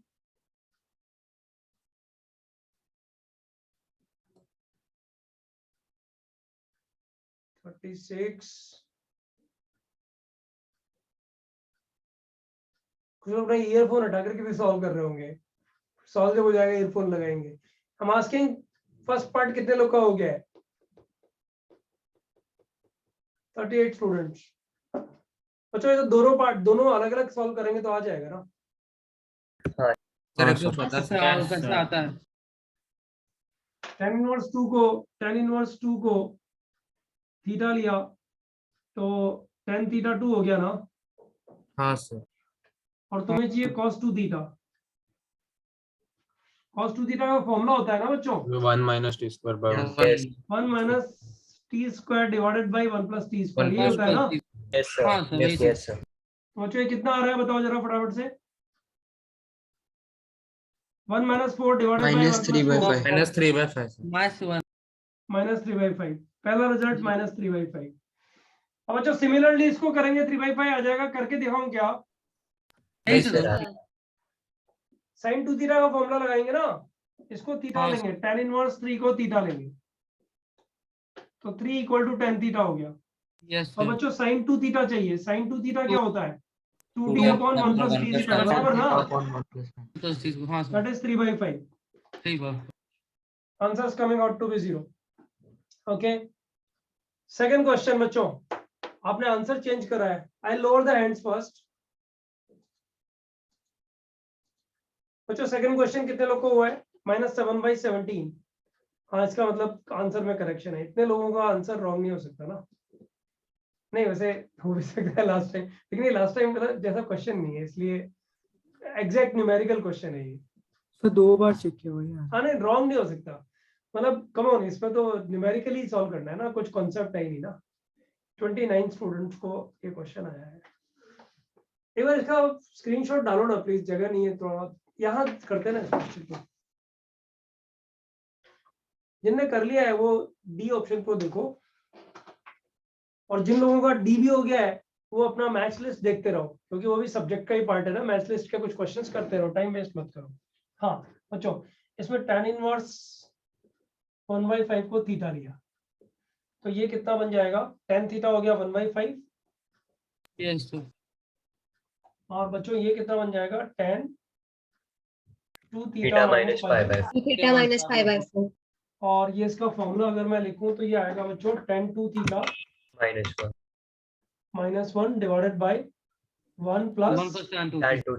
कुछ लोग अपना ईयरफोन हटा करके भी सॉल्व कर रहे होंगे। सॉल्व जब हो जाएगा ईयरफोन लगाएंगे। हम आस्किंग फर्स्ट पार्ट कितने लोग का हो गया है? 38 स्टूडेंट्स। बच्चों ये तो दोनों पार्ट दोनों अलग अलग सॉल्व करेंगे तो आ जाएगा ना। सर एक बार बता कैसे सकते हैं? कैसे आता है? tan इनवर्स 2 को थीटा लिया तो tan थीटा 2 हो गया ना, हाँ सर। और तुम्हें चाहिए cos 2 थीटा। cos 2 थीटा का फॉर्मूला होता है ना बच्चों, 1 minus t square by 1. 1 minus T square divided by 1 plus T square, ये होता है ना। हाँ सर, वही सर। तो बच्चों ये कितना आ रहा है बताओ जरा फटाफट से। 1 minus 4 divided by 1 -3 by 5. -3/5 sir. -1 -3/5। पहला रिजल्ट -3/5। अब बच्चों सिमिलरली इसको करेंगे 3/5 आ जाएगा, करके दिखाऊं क्या? यही तो सर। sin 2 थीटा का फॉर्मूला लगाएंगे ना, इसको थीटा हाँ, लेंगे, tan इनवर्स 3 को थीटा लेंगे तो 3 इक्वल टू tan थीटा हो गया। यस और सर। बच्चों sin 2 थीटा चाहिए। sin 2 थीटा क्या होता है? 2t 2t upon 1 plus t theta, बराबर ना? हाँ सर, दैट इज 3/5। सही बात। Answers coming out to be 0। Okay, second question बच्चों, आपने आंसर चेंज करा है। I lower the hands first. बच्चों सेकंड क्वेश्चन कितने लोग को हुआ है? -7/17। हाँ, इसका मतलब आंसर में करेक्शन है। इतने लोगों का आंसर रॉन्ग नहीं हो सकता ना। नहीं, वैसे हो भी सकता है लास्ट टाइम, लेकिन ये लास्ट टाइम जैसा क्वेश्चन नहीं है, इसलिए एग्जैक्ट न्यूमेरिकल क्वेश्चन है ये। सर 2 बार चेक किया वही यार। हाँ नहीं, रॉन्ग नहीं हो सकता। मतलब कम ऑन, इसमें तो न्यूमेरिकली सॉल्व करना है ना, कुछ कॉन्सेप्ट है ही नहीं ना। 29 स्टूडेंट्स को ये क्वेश्चन आया है। एक बार इसका स्क्रीनशॉट डालो ना प्लीज, जगह नहीं है थोड़ा, यहाँ करते ना इस क्वेश्चन को। जिनने कर लिया है वो डी ऑप्शन को देखो, और जिन लोगों का डी भी हो गया है वो अपना मैच लिस्ट देखते रहो, क्योंकि वो भी सब्जेक्ट का ही पार्ट है ना। मैच लिस्ट के कुछ क्वेश्चंस करते रहो, टाइम वेस्ट मत करो। हाँ बच्चों, इसमें tan इनवर्स 1/5 को थीटा लिया तो ये कितना बन जाएगा? tan थीटा हो गया 1/5, यस सर। और बच्चों ये कितना बन जाएगा? tan 2 theta minus -5/4। और ये इसका फॉर्मूला अगर मैं लिखूं तो ये आएगा बच्चों tan 2 theta -1 divided by 1 plus 1 + tan 2 tan 2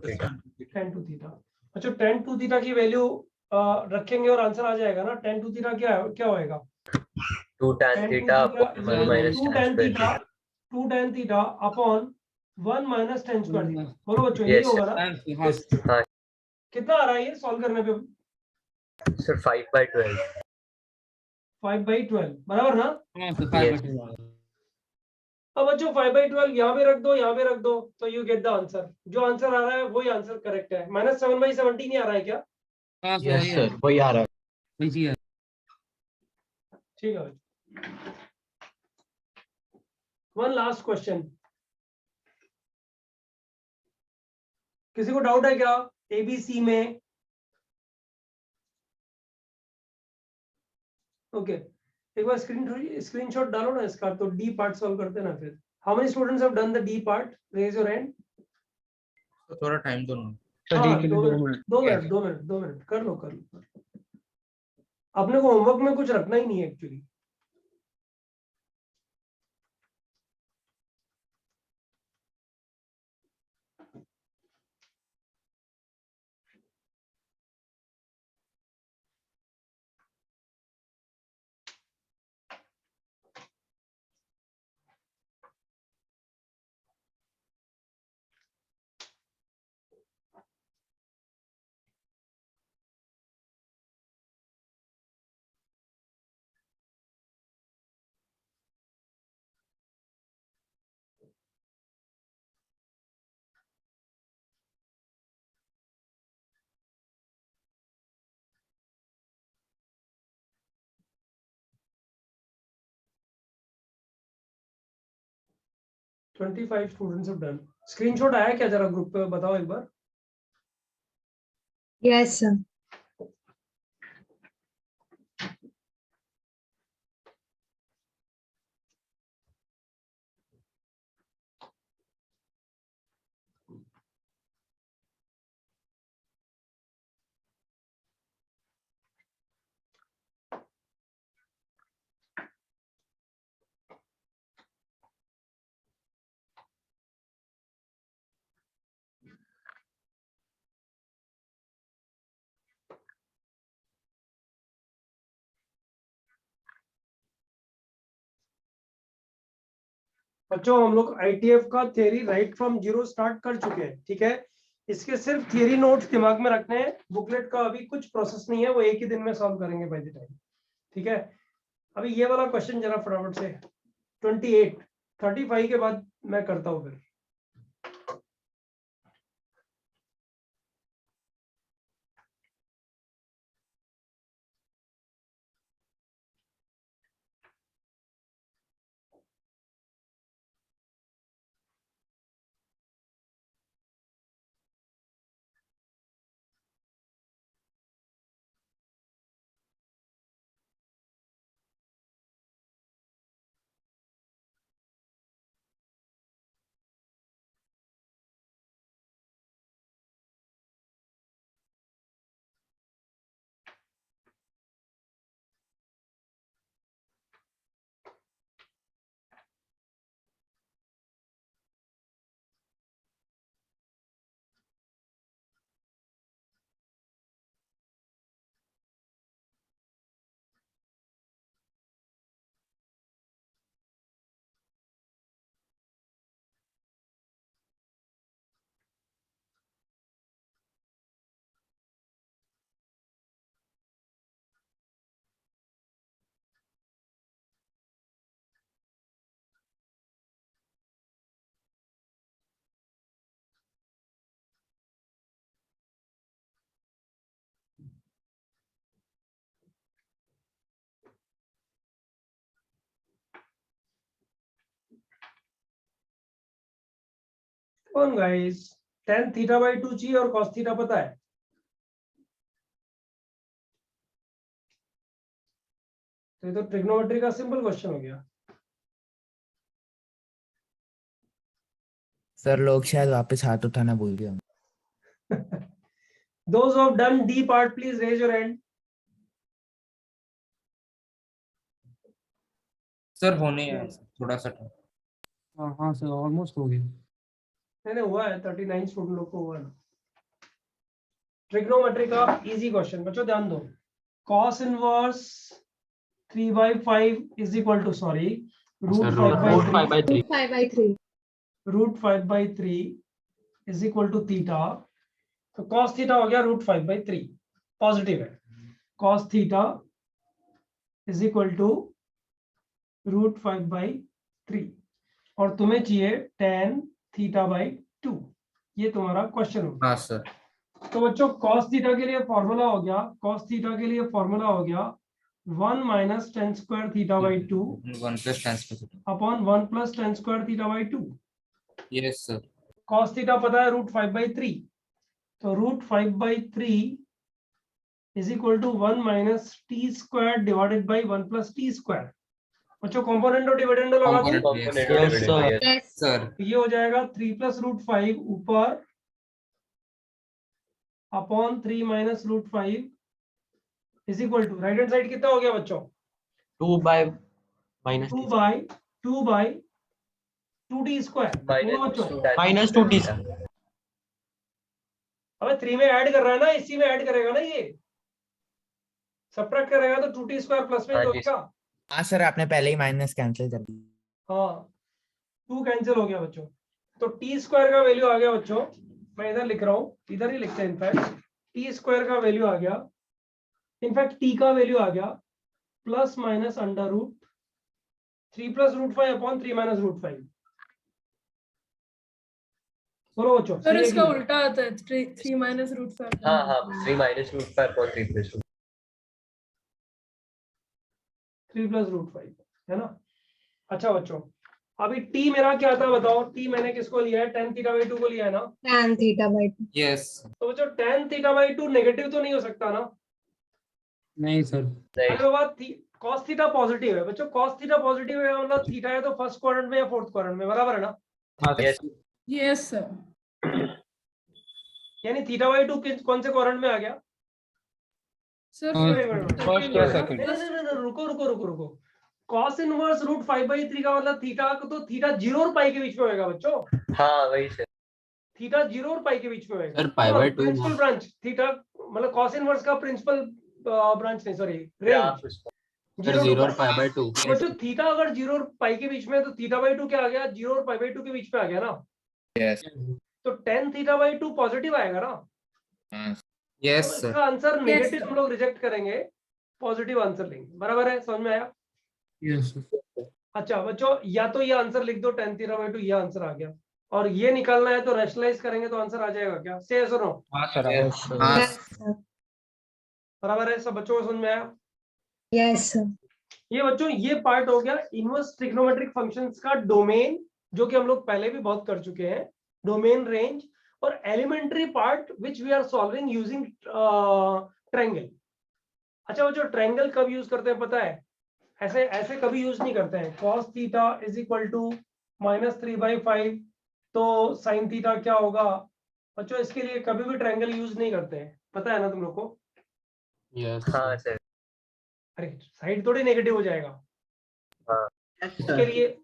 theta. अच्छा, tan 2 थीटा की वैल्यू रखेंगे और आंसर आ जाएगा ना। tan 2 थीटा क्या होएगा? 2 tan tan 2 theta upon 1 minus 2 tan tan square theta theta. 2 tan theta upon 1 minus tan square theta. बोलो बच्चों, यही Yes, होगा ना? हाँ हाँ कितना आ रहा है ये सॉल्व करने पे? sir, 5/12. 5/12 बराबर ना? हाँ सर, Yes. 5/12। अब बच्चों 5/12 यहाँ पे रख दो, यहाँ पे रख दो, तो यू गेट द आंसर। जो आंसर आ रहा है वही आंसर करेक्ट है। -7/17 ही आ रहा है क्या? हाँ सर, Yes वही sir, है। वही आ रहा है। वही है। ठीक है बच्चों, वन लास्ट क्वेश्चन। किसी को डाउट है क्या एबीसी में? ओके, एक बार स्क्रीनशॉट डालो ना इसका, तो डी पार्ट सॉल्व करते हैं ना फिर। How many students have done the D part? Raise your hand. तो थोड़ा टाइम दो ना। हाँ, 2 मिनट कर लो। अपने को होमवर्क में कुछ रखना ही नहीं है actually. 25 students have done. Screenshot आया क्या, जरा ग्रुप पे बताओ एक बार। Yes sir. बच्चों हम लोग ITF का theory right from zero start कर चुके हैं, ठीक है। इसके सिर्फ थियरी नोट्स दिमाग में रखने हैं, बुकलेट का अभी कुछ प्रोसेस नहीं है, वो एक ही दिन में सॉल्व करेंगे बाय द टाइम, ठीक है। अभी ये वाला क्वेश्चन जरा फटाफट से 28 35 के बाद मैं करता हूँ फिर। कौन गाइस tan थीटा बाई 2 चाहिए और cos थीटा पता है? तो ये तो ट्रिग्नोमेट्री का सिंपल क्वेश्चन हो गया। सर लोग शायद वापस हाथ उठाना भूल गए। Those who have done D part, please raise your hand. Sir होने है थोड़ा सा time। हाँ सर ऑलमोस्ट हो गया। नहीं हुआ है, 39 स्टूडेंट लोग को हुआ है। ट्रिग्नोमेट्री का इजी क्वेश्चन बच्चों ध्यान दो। cos inverse 3/5 is equal to sorry Sir, root 5 by 3 root 5/3 is equal to theta. तो cos थीटा हो गया रूट 5/3, पॉजिटिव है। cos theta is equal to root 5/3 और तुम्हें चाहिए tan थीटा बाई 2। ये तुम्हारा क्वेश्चन होगा। हाँ सर। तो बच्चों cos थीटा के लिए फॉर्मूला हो गया, cos थीटा के लिए फॉर्मूला हो गया 1 minus tan square theta by 2 1 plus tan square। Upon 1 plus tan square theta by 2। Yes sir. cos theta पता है रूट 5/3, तो root 5/3 is equal to 1 minus T square divided by 1 plus T square. बच्चों component और dividend लगा दो। yes sir sir ये हो जाएगा 3 प्लस रूट 5 ऊपर upon 3 minus root 5 is equal to right hand side कितना हो गया बच्चों? 2 by minus 2 t by 2t square minus 2t अबे 3 में ऐड कर रहा है ना, इसी में ऐड करेगा ना, ये सबट्रैक्ट करेगा तो 2t स्क्वायर प्लस में हो जाएगा। हाँ सर आपने पहले ही माइनस कैंसिल कर दी। हाँ 2 कैंसिल हो गया बच्चों, तो टी स्क्वायर का वैल्यू आ गया बच्चों, मैं इधर लिख रहा हूँ, इधर ही लिखते हैं इनफैक्ट टी स्क्वायर का वैल्यू आ गया, इनफैक्ट टी का वैल्यू आ गया plus minus under root 3 plus root 5 upon 3 minus root 5। बोलो बच्चों सर इसका उल्टा आता है 3 माइनस रूट 5। हाँ 3 minus root 5 upon 3 plus root 3 plus root 5 है ना। अच्छा बच्चों अभी टी मेरा क्या था बताओ, टी मैंने किसको लिया है, tan थीटा बाई 2 को लिया है ना। tan theta by 2। यस तो बच्चों tan थीटा बाई 2 नेगेटिव तो नहीं हो सकता ना। नहीं सर। अरे बाबा cos थीटा पॉजिटिव है बच्चों, cos थीटा पॉजिटिव है मतलब थीटा है तो फर्स्ट क्वाड्रेंट में या फोर्थ क्वाड्रेंट में, बराबर है ना। Yes sir. यानी थीटा बाई 2 कौन से क्वाड्रेंट में आ गया। सर फर्स्ट या सेकंड। नहीं, रुको। cos इनवर्स रूट 5/3 का मतलब थीटा को, तो थीटा 0 और पाई के बीच में होएगा बच्चों। हाँ वही सर। थीटा 0 और पाई के बीच में होएगा सर π/2 प्रिंसिपल ब्रांच थीटा, मतलब cos इनवर्स का प्रिंसिपल ब्रांच नहीं, सॉरी रेंज सर 0 और π/2 बच्चों थीटा अगर 0 और पाई के बीच में है तो थीटा बाई 2 क्या आ गया, 0 और पाई बाई 2 के बीच में आ गया ना। यस तो tan थीटा बाई 2 पॉजिटिव आएगा ना। यस तो सर इसका आंसर Yes, नेगेटिव sir. हम लोग रिजेक्ट करेंगे, पॉजिटिव आंसर लेंगे, बराबर है, समझ में आया। यस अच्छा बच्चों या तो ये आंसर लिख दो tan थीटा बाई 2, ये आंसर आ गया, और ये निकालना है तो रैशनलाइज करेंगे तो आंसर आ जाएगा क्या, से यस और नो। हाँ सर। हाँ बराबर है, सब बच्चों को समझ में आया। Yes sir. ये बच्चों ये पार्ट हो गया इनवर्स ट्रिग्नोमेट्रिक फंक्शंस का डोमेन, जो कि हम लोग पहले भी बहुत कर चुके हैं, डोमेन रेंज और elementary part which we are solving using triangle. अच्छा बच्चों ट्रायंगल कब यूज करते हैं पता है, ऐसे ऐसे कभी यूज नहीं करते हैं। cos theta is equal to -3/5, तो sin थीटा क्या होगा बच्चों, इसके लिए कभी भी ट्रायंगल यूज नहीं करते हैं, पता है ना तुम लोग को। यस हाँ सर। अरे साइड थोड़ी नेगेटिव हो जाएगा।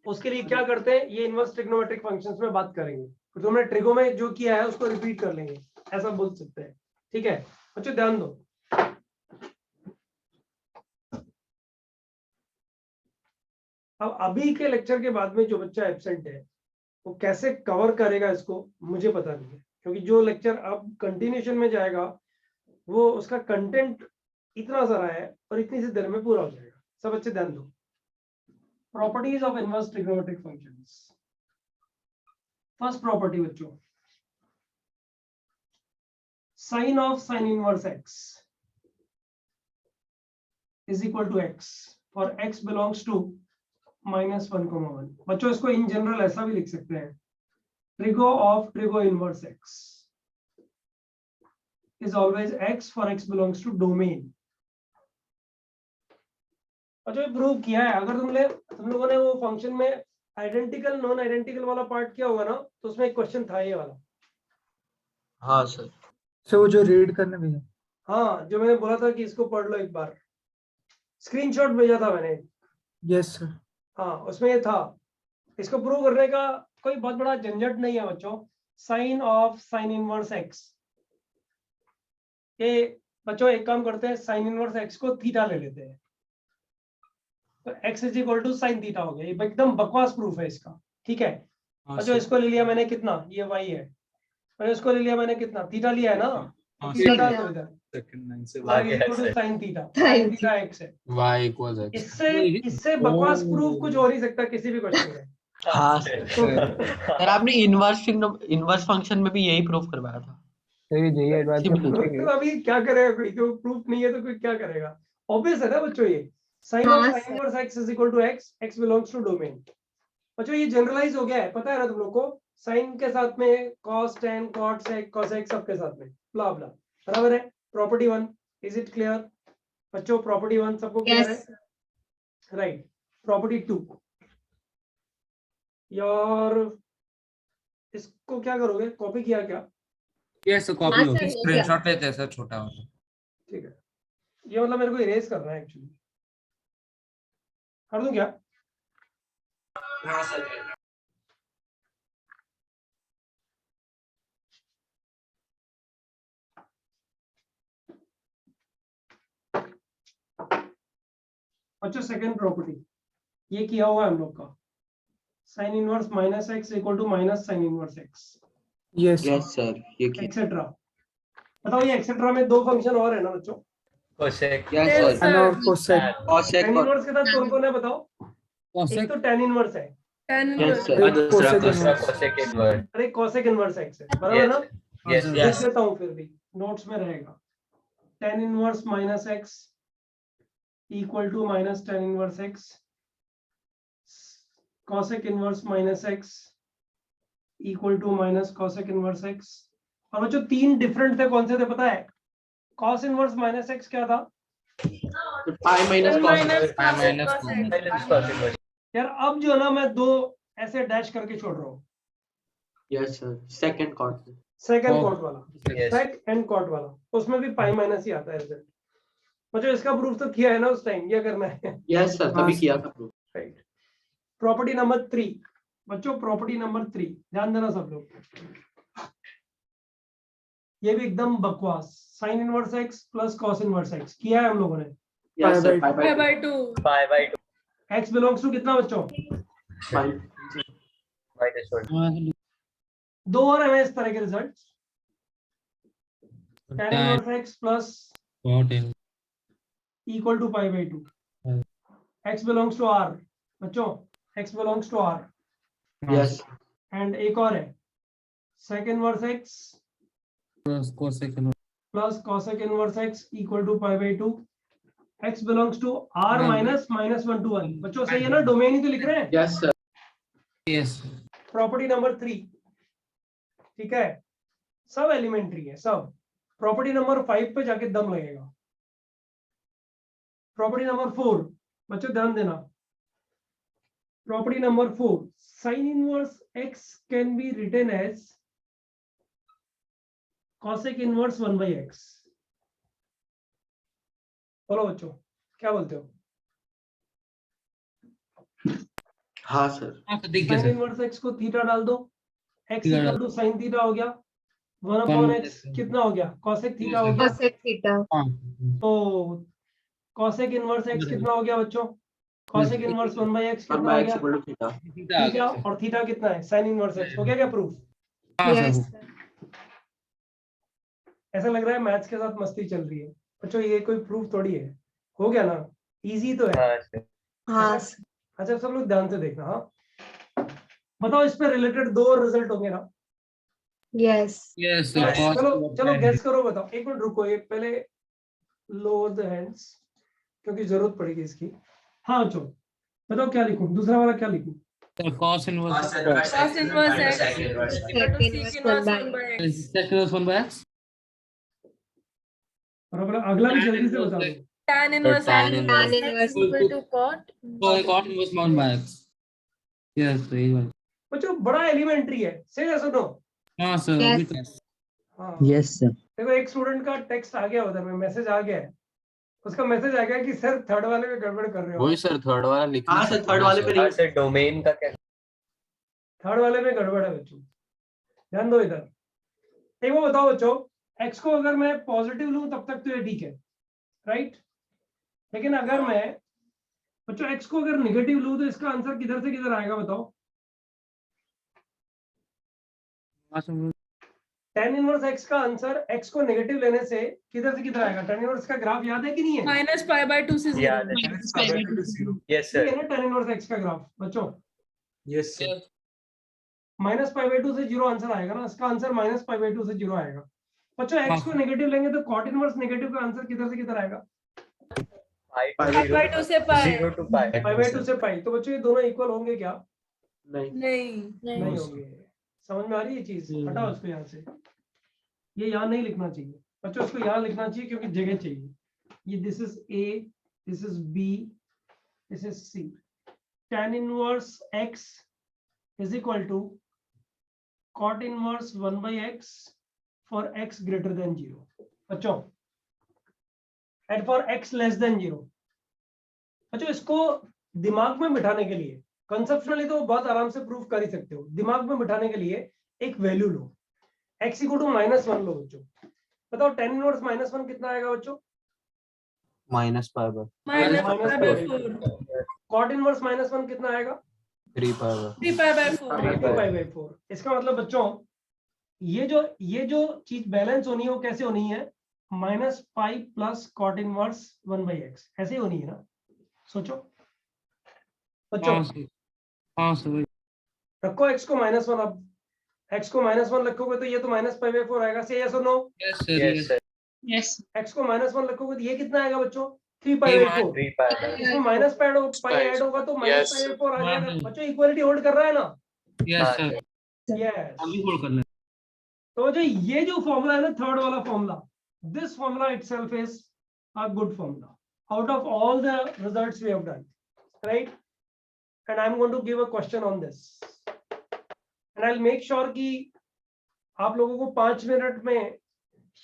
उसके लिए क्या करते हैं, ये इनवर्स ट्रिग्नोमेट्रिक फंक्शंस में बात करेंगे, तो तुमने ट्रिगो में जो किया है उसको रिपीट कर लेंगे, ऐसा बोल सकते हैं। ठीक है बच्चों ध्यान दो। अब अभी के लेक्चर के बाद में जो बच्चा एब्सेंट है वो कैसे कवर करेगा इसको मुझे पता नहीं है, क्योंकि जो लेक्चर अब कंटिन्यूशन में जाएगा वो उसका कंटेंट इतना सारा है और इतनी सी देर में पूरा हो जाएगा। सब बच्चे ध्यान दो। Properties of inverse trigonometric functions. First property बच्चों, sine of sine inverse x is equal to x for x belongs to -1,1। बच्चों इसको इन जनरल ऐसा भी लिख सकते हैं, trigo of trigo inverse x is always x for x belongs to domain. और जो प्रूव किया है, अगर तुम लोगों ने वो फंक्शन में आइडेंटिकल नॉन आइडेंटिकल वाला पार्ट किया होगा ना, तो उसमें एक क्वेश्चन था ये वाला। हाँ सर। सो वो जो रीड करने भेजा। हाँ जो मैंने बोला था कि इसको पढ़ लो एक बार, स्क्रीनशॉट भेजा था मैंने। Yes sir. हाँ उसमें ये था। इसको प्रूव करने का कोई बहुत बड़ा झंझट नहीं है बच्चों। Sine of sine inverse X, ये बच्चों एक काम करते हैं, साइन इनवर्स एक्स को थीटा ले लेते हैं, तो x is equal to sine theta हो गया। ये एकदम बकवास प्रूफ है इसका, ठीक है। और जो इसको ले लिया मैंने कितना, ये y है, और इसको ले लिया मैंने कितना, थीटा लिया है ना, थीटा डाल दो इधर, sine theta, sine theta x है। y = x इससे बकवास प्रूफ कुछ हो नहीं सकता किसी भी क्वेश्चन में। हाँ सर आपने इनवर्स फंक्शन में भी यही प्रूफ करवाया था। तो अभी क्या करेगा कोई, जो प्रूफ नहीं है तो कोई क्या करेगा। ऑब्वियस है ना बच्चों, ये sine of sine inverse x is equal to x, x belongs to domain. बच्चों ये जनरलाइज हो गया है, पता है ना तुम लोग को, साइन के साथ में cos tan cot sec cosec सबके साथ में ब्ला ब्ला, बराबर है। प्रॉपर्टी 1 इज इट क्लियर बच्चों, प्रॉपर्टी 1 सबको क्लियर है, राइट। प्रॉपर्टी 2 यार इसको क्या करोगे, कॉपी किया क्या, यस कॉपी हो गई। स्क्रीनशॉट लेते हैं सर छोटा वाला। ठीक है, ये मतलब मेरे को इरेज करना है एक्चुअली, कर दूं क्या। अच्छा सेकंड प्रॉपर्टी, ये किया हुआ है हम लोग का, sine inverse minus X equal to minus sine inverse X, yes yes sir ये एक्सेट्रा। बताओ ये एक्सेट्रा में दो फंक्शन और है ना बच्चों, कोसेक। Yes, yes sir. और कोसेक। कोसेक tan इनवर्स के साथ कौन कौन है बताओ। एक तो tan इनवर्स है, tan yes inverse. Sir cosec दूसरा इनवर्स। Cosec inverse. अरे cosec इनवर्स एक्स है, बराबर ना। यस लिख देता हूँ फिर भी, नोट्स में रहेगा, tan inverse minus X equal to minus tan inverse X cosec inverse minus X equal to minus cosec inverse X. और बच्चों तीन डिफरेंट थे, कौन से थे पता है? cos इनवर्स माइनस एक्स क्या था पाई माइनस कॉस। यार? अब जो है ना मैं दो ऐसे डैश करके छोड़ रहा हूँ, yes sir, second cot. Second cot वाला, सेक एंड कॉट वाला, उसमें भी पाई माइनस ही आता है रिजल्ट। बच्चों इसका प्रूफ तो किया है ना उस टाइम, ये करना है। यस सर, तभी किया था प्रूफ। राइट। प्रॉपर्टी नंबर 3 बच्चों, प्रॉपर्टी नंबर 3 ध्यान देना सब लोग, ये भी एकदम बकवास। Sine inverse x plus cos inverse x किया है हम लोगों ने। Yes sir, pi by 2 x belongs to कितना बच्चों? दो और है इस तरह के result, tan inverse x plus equal to pi by 2। X belongs to R बच्चों, x belongs to R. Yes and एक और है sec inverse x plus cosec inverse x equal to pi by 2। X belongs to R minus -1 to 1। बच्चों सही है ना? Domain ही तो लिख रहे हैं। Yes sir, yes property number 3, ठीक है, सब एलिमेंट्री है सब। प्रॉपर्टी नंबर 5 पे जाके दम लगेगा। प्रॉपर्टी नंबर 4 बच्चों ध्यान देना, property number 4, sine inverse X can be written as cosec inverse 1/x। बोलो बच्चों क्या बोलते हो? हाँ सर, साइन इनवर्स एक्स को थीटा डाल दो, X equal to sine theta हो गया, 1/x कितना हो गया? cosec थीटा हो गया। cosec थीटा तो cosec इनवर्स x कितना हो गया बच्चों? cosec इनवर्स 1/x कितना हो गया? थीटा, और थीटा कितना है? sin inverse x। हो गया क्या प्रूफ? यस ऐसा लग रहा है मैथ्स के साथ मस्ती चल रही है बच्चों, ये कोई प्रूफ थोड़ी है। हो गया ना? इजी तो है। हाँ अच्छा सब लोग ध्यान से देखना। हाँ बताओ, इस पे रिलेटेड दो रिजल्ट होंगे ना? यस यस चलो चलो गेस करो, बताओ। एक मिनट रुको, ये पहले लोअर द हैंड्स क्योंकि जरूरत पड़ेगी इसकी। हाँ चलो बताओ क्या लिखूं, दूसरा वाला क्या लिखूं? cos inverse cos inverse x sec inverse 1/x और अब अगला भी जल्दी से बता दो। tan inverse x equal to cot inverse 1/x। Yes सही बात। बच्चों बड़ा एलिमेंट्री है, सही है? सुनो। हाँ सर Yes. अभी तो हाँ यस सर, देखो, एक स्टूडेंट का टेक्स्ट आ गया उधर में, मैसेज आ गया है। उसका मैसेज आ गया कि सर थर्ड वाले में गड़बड़ कर रहे हो। वही सर थर्ड वाला लिखना हाँ सर, थर्ड वाले पे नहीं सर डोमेन का क्या? थर्ड वाले में गड़बड़ है बच्चों, ध्यान दो इधर। एक वो बताओ बच्चों, एक्स को अगर मैं पॉजिटिव लूं तब तक तो ये ठीक है, राइट? लेकिन अगर मैं बच्चों एक्स को अगर निगेटिव लूं तो इसका आंसर किधर से किधर आएगा बताओ? tan इनवर्स एक्स का आंसर एक्स को नेगेटिव लेने से किधर से किधर आएगा? tan इनवर्स का ग्राफ याद है कि नहीं है? -π/2 से 0 यस सर, ये है ना tan इनवर्स एक्स का ग्राफ बच्चों। यस सर, -π/2 से 0 आंसर आएगा ना, इसका आंसर -π/2 से 0 आएगा। बच्चों एक्स को नेगेटिव लेंगे तो cot इनवर्स नेगेटिव का आंसर किधर से किधर आएगा? π/2 से π π/2 से पाई। तो बच्चों ये दोनों इक्वल होंगे क्या? नहीं। नहीं होंगे। समझ में आ रही है चीज? हटाओ इसको यहाँ से, ये यहाँ नहीं लिखना चाहिए बच्चों, इसको यहाँ लिखना चाहिए क्योंकि जगह चाहिए। ये this is A, this is B, this is C. tan inverse x is equal to cot inverse 1/x for x greater than 0 बच्चों, and for x less than 0। बच्चों इसको दिमाग में बिठाने के लिए, कंसेप्शनली तो बहुत आराम से प्रूफ कर ही सकते हो, दिमाग में बिठाने के लिए एक वैल्यू लो, x इक्वल टू -1 लो बच्चों। बताओ tan इनवर्स -1 कितना आएगा बच्चों? -π/4 cot इनवर्स -1 कितना आएगा? 3π/4 3π/4। इसका मतलब बच्चों ये जो चीज बैलेंस होनी है वो कैसे होनी है? -π प्लस cot इनवर्स 1/x, ऐसे ही होनी है ना? सोचो बच्चों। हाँ सर रखो x को -1, अब x को -1 रखोगे तो ये तो -π/4 आएगा। से यस और no? Yes sir yes x को -1 रखोगे तो ये कितना आएगा बच्चों? 3 3 पाई बाई 4। इसमें माइनस पाई ऐड होगा तो माइनस पाई बाई 4 आ जाएगा। बच्चों इक्वालिटी होल्ड कर रहा है ना? Yes sir yes. अभी होल्ड कर ले तो जो ये जो फॉर्मूला है ना, थर्ड वाला formula, this formula itself is a good formula out of all the results we have done, right? And I'm going to give a question on this, and I'll make sure कि आप लोगों को 5 minute में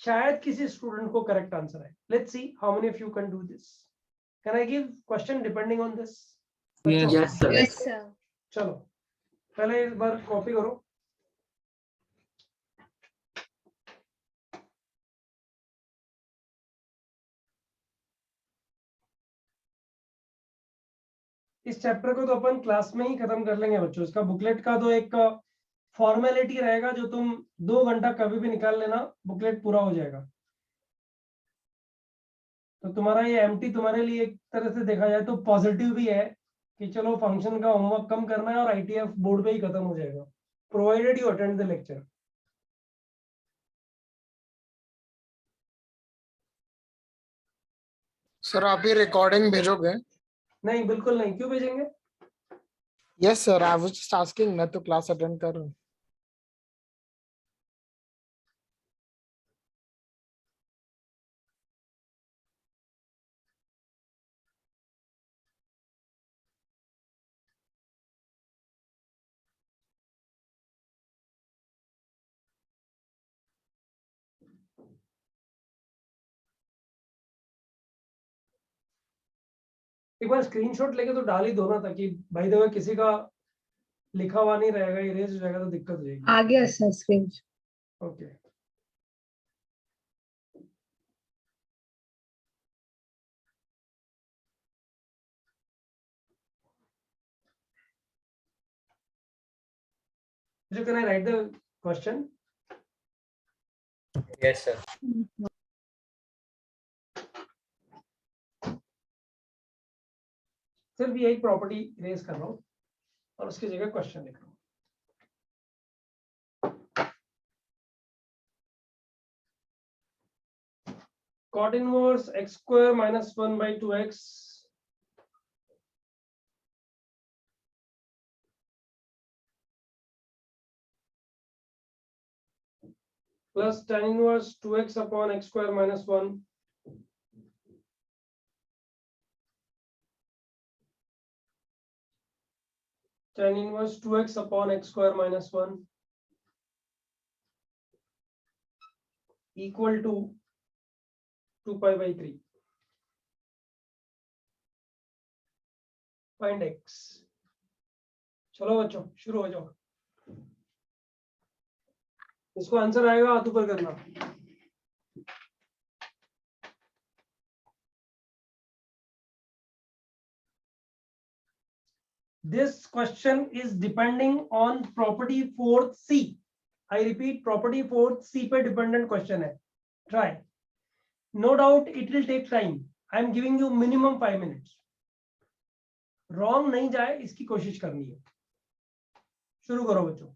शायद किसी student को correct answer है। Let's see how many of you can do this. Can I give question depending on this? Yes sir. चलो पहले एक बार कॉपी करो। इस चैप्टर को तो अपन क्लास में ही खत्म कर लेंगे बच्चों। इसका बुकलेट का तो एक फॉर्मेलिटी रहेगा, जो तुम 2 घंटा कभी भी निकाल लेना, बुकलेट पूरा हो जाएगा। तो तुम्हारा ये एमटी तुम्हारे लिए एक तरह से देखा जाए तो पॉजिटिव भी है कि चलो फंक्शन का होमवर्क कम करना है और आईटीएफ बोर्ड पे ही खत्म हो जाएगा, provided you attend the lecture. Sir आप ये रिकॉर्डिंग भेजोगे? नहीं बिल्कुल नहीं, क्यों भेजेंगे? Yes sir, I was just asking, मैं तो क्लास अटेंड कर रहा हूँ। एक बार स्क्रीनशॉट लेके तो डाल ही दो ना, ताकि भाई देखो किसी का लिखा हुआ नहीं रहेगा, इरेज हो जाएगा तो दिक्कत हो जाएगी। आ गया sir screen. Okay So can I write the question? Yes, sir. सिर्फ यही प्रॉपर्टी रेज कर रहा हूँ और उसकी जगह क्वेश्चन लिख रहा हूँ। Cot inverse x square minus 1 by 2x plus tan inverse 2x upon x square minus 1 tan inverse 2x upon x square minus 1 equal to 2 pi by 3. Find x. चलो बच्चों शुरू हो जाओ। इसको आंसर आएगा हाथ ऊपर करना। This question is depending on property 4th C. I repeat, property 4th C पे dependent question है। Try. No doubt it will take time. I am giving you minimum 5 minutes. Wrong नहीं जाए इसकी कोशिश करनी है। शुरू करो बच्चों।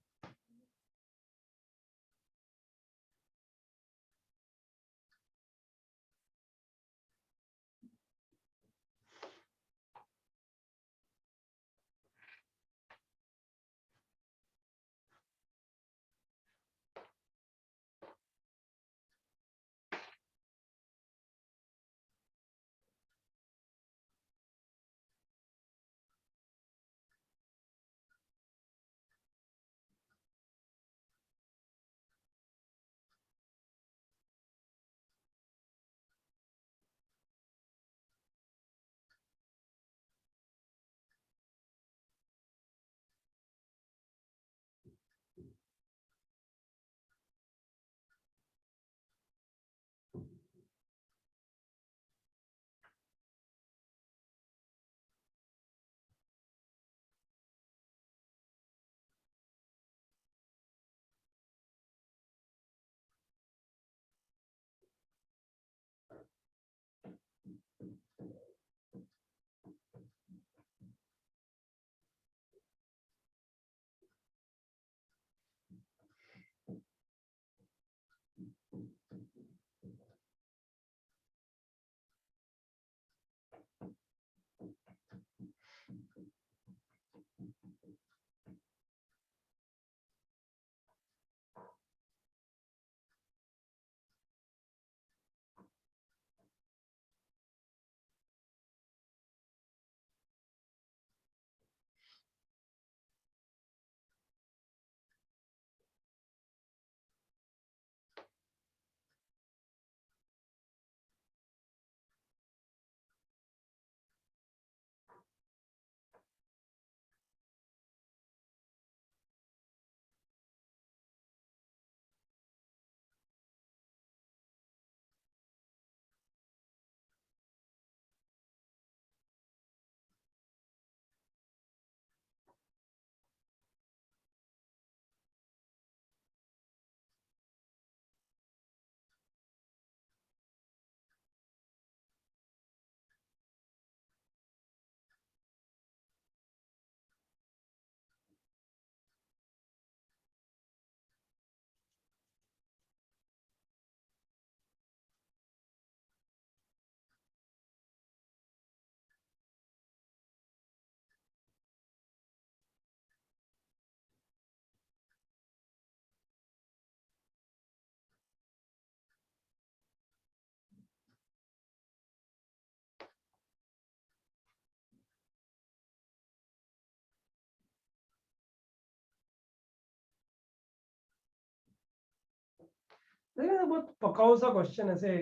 देखिए बहुत पकाऊ सा क्वेश्चन, ऐसे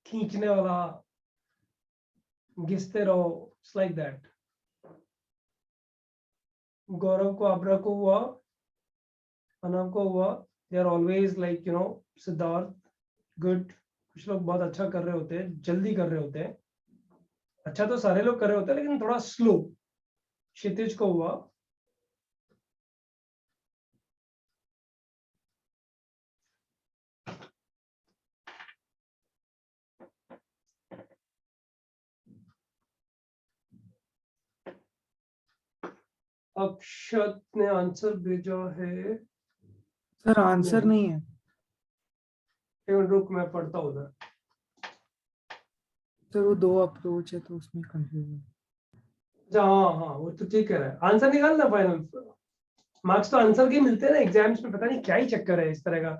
खींचने वाला, घिसते रहो, इट्स लाइक दैट। गौरव को, आबरा को हुआ, अनव को हुआ, they are always like Siddharth good. कुछ लोग बहुत अच्छा कर रहे होते हैं, जल्दी कर रहे होते हैं। अच्छा तो सारे लोग कर रहे होते हैं लेकिन थोड़ा स्लो। क्षितिज को हुआ, अक्षत ने आंसर भेजा है। सर आंसर नहीं है। एक मिनट रुक, मैं पढ़ता हूँ उधर। सर वो 2 अप्रोच है तो उसमें कंफ्यूजन। अच्छा हाँ हाँ, वो तो ठीक है। आंसर निकालना फाइनल। मार्क्स तो आंसर के मिलते हैं ना एग्जाम्स में, पता नहीं क्या ही चक्कर है इस तरह का।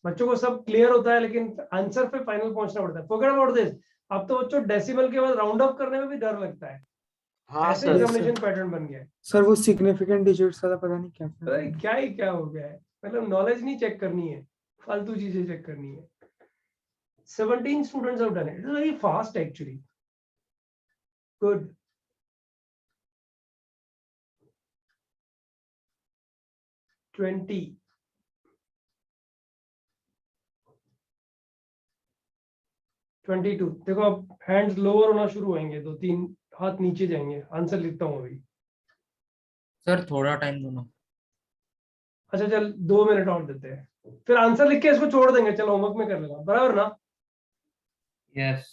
बच्चों को सब क्लियर होता है लेकिन आंसर पे फाइनल पहुंचना पड़ता है। Forget about this. अब तो बच्चों डेसिमल के बाद राउंड ऑफ करने में भी डर लगता है। हाँ ऐसे सर। एग्जामिनेशन पैटर्न बन गया है। सर वो सिग्निफिकेंट डिजिट्स वाला पता नहीं क्या था। अरे क्या ही क्या हो गया है, मतलब नॉलेज नहीं चेक करनी है, फालतू चीजें चेक करनी है। 17 students have done it. It is very fast actually. Good. Twenty 22। देखो अब हैंड्स लोअर होना शुरू होंगे, 2-3 हाथ नीचे जाएंगे। आंसर लिखता हूँ अभी। सर थोड़ा टाइम दो ना। अच्छा चल 2 मिनट और देते हैं, फिर आंसर लिख के इसको छोड़ देंगे। चलो होमवर्क में कर लेना, बराबर ना? Yes.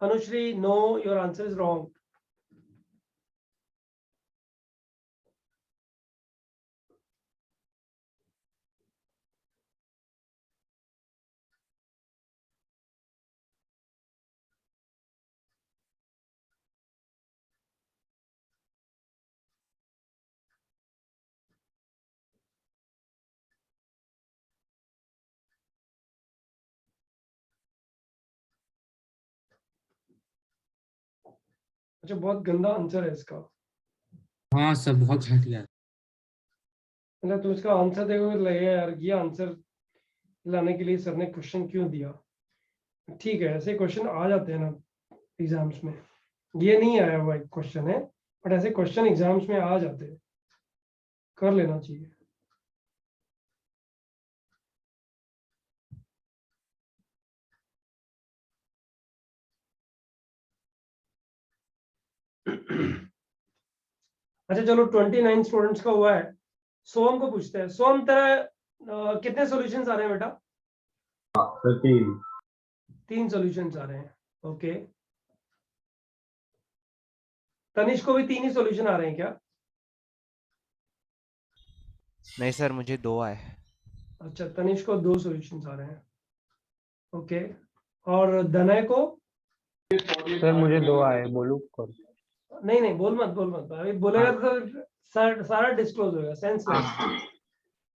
Anushri, no, your answer is wrong. अच्छा बहुत गंदा आंसर है इसका। हाँ सर बहुत घटिया। मतलब तुम इसका आंसर देखोगे तो लगेगा यार ये आंसर लाने के लिए सर ने क्वेश्चन क्यों दिया। ठीक है, ऐसे क्वेश्चन आ जाते हैं ना एग्जाम्स में। ये नहीं आया हुआ एक क्वेश्चन है, बट ऐसे क्वेश्चन एग्जाम्स में आ जाते हैं, कर लेना चाहिए। अच्छा चलो 29 स्टूडेंट्स का हुआ है। सोम को पूछते हैं। सोम तेरा कितने सॉल्यूशंस आ रहे हैं बेटा? 3 सॉल्यूशंस आ रहे हैं। ओके। तनिष को भी 3 ही सॉल्यूशन आ रहे हैं क्या? नहीं सर, मुझे 2 आए। अच्छा तनिष को 2 सॉल्यूशंस आ रहे हैं। ओके। और दनय को? सर मुझे 2 आए, बोलू कौन? नहीं नहीं, बोल मत अभी बोलेगा तो सारा डिस्क्लोज होगा। सेंसलेस।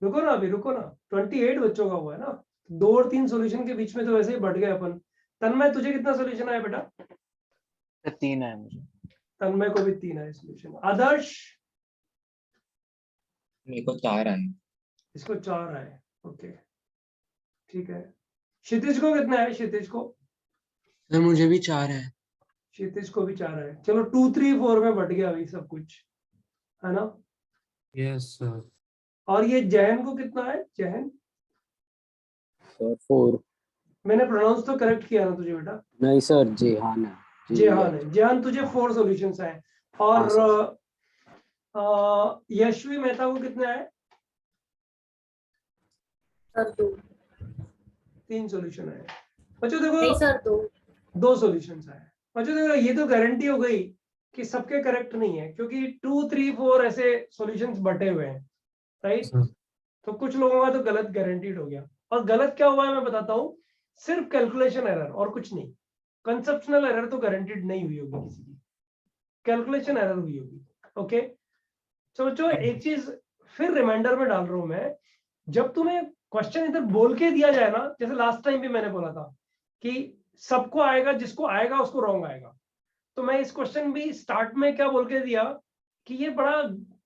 रुको ना, अभी रुको ना। 28 बच्चों का हुआ है ना, 2 और 3 सॉल्यूशन के बीच में तो वैसे ही बढ़ गए अपन। तन्मय तुझे कितना सॉल्यूशन आया बेटा? 3 आए मुझे। तन्मय को भी 3 आए सॉल्यूशन। आदर्श? मेरे को 4 आए। इसको 4 आए। ओके ठीक है। क्षितिज को कितना है? क्षितिज को? सर मुझे भी 4 है। क्षितिज को भी 4 है। चलो 2, 3, 4 में बढ़ गया अभी सब कुछ, है ना? Yes sir. और ये जैन को कितना है? जैन? सर 4। मैंने प्रोनाउंस तो करेक्ट किया ना तुझे बेटा? नहीं सर, जेहान है। जेहान है। जेहान तुझे 4 सॉल्यूशंस है। और यशवी मेहता को कितना है? सर 2। 3 सॉल्यूशन है। बच्चों देखो, नहीं सर 2। 2 सॉल्यूशंस है। बच्चों देखो, ये तो गारंटी हो गई कि सबके करेक्ट नहीं है, क्योंकि 2, 3, 4 ऐसे सॉल्यूशंस बटे हुए हैं, राइट? तो कुछ लोगों का तो गलत गारंटीड हो गया। और गलत क्या हुआ है मैं बताता हूँ। सिर्फ कैलकुलेशन एरर और कुछ नहीं। कंसेप्शनल एरर तो गारंटीड नहीं हुई होगी किसी की, कैलकुलेशन एरर हुई होगी। ओके। तो बच्चों एक चीज फिर रिमाइंडर में डाल रहा हूं मैं, जब तुम्हें क्वेश्चन इधर बोल के दिया जाए ना, जैसे लास्ट टाइम भी मैंने बोला था कि सबको आएगा, जिसको आएगा उसको रॉन्ग आएगा। तो मैं इस क्वेश्चन भी स्टार्ट में क्या बोल के दिया कि ये बड़ा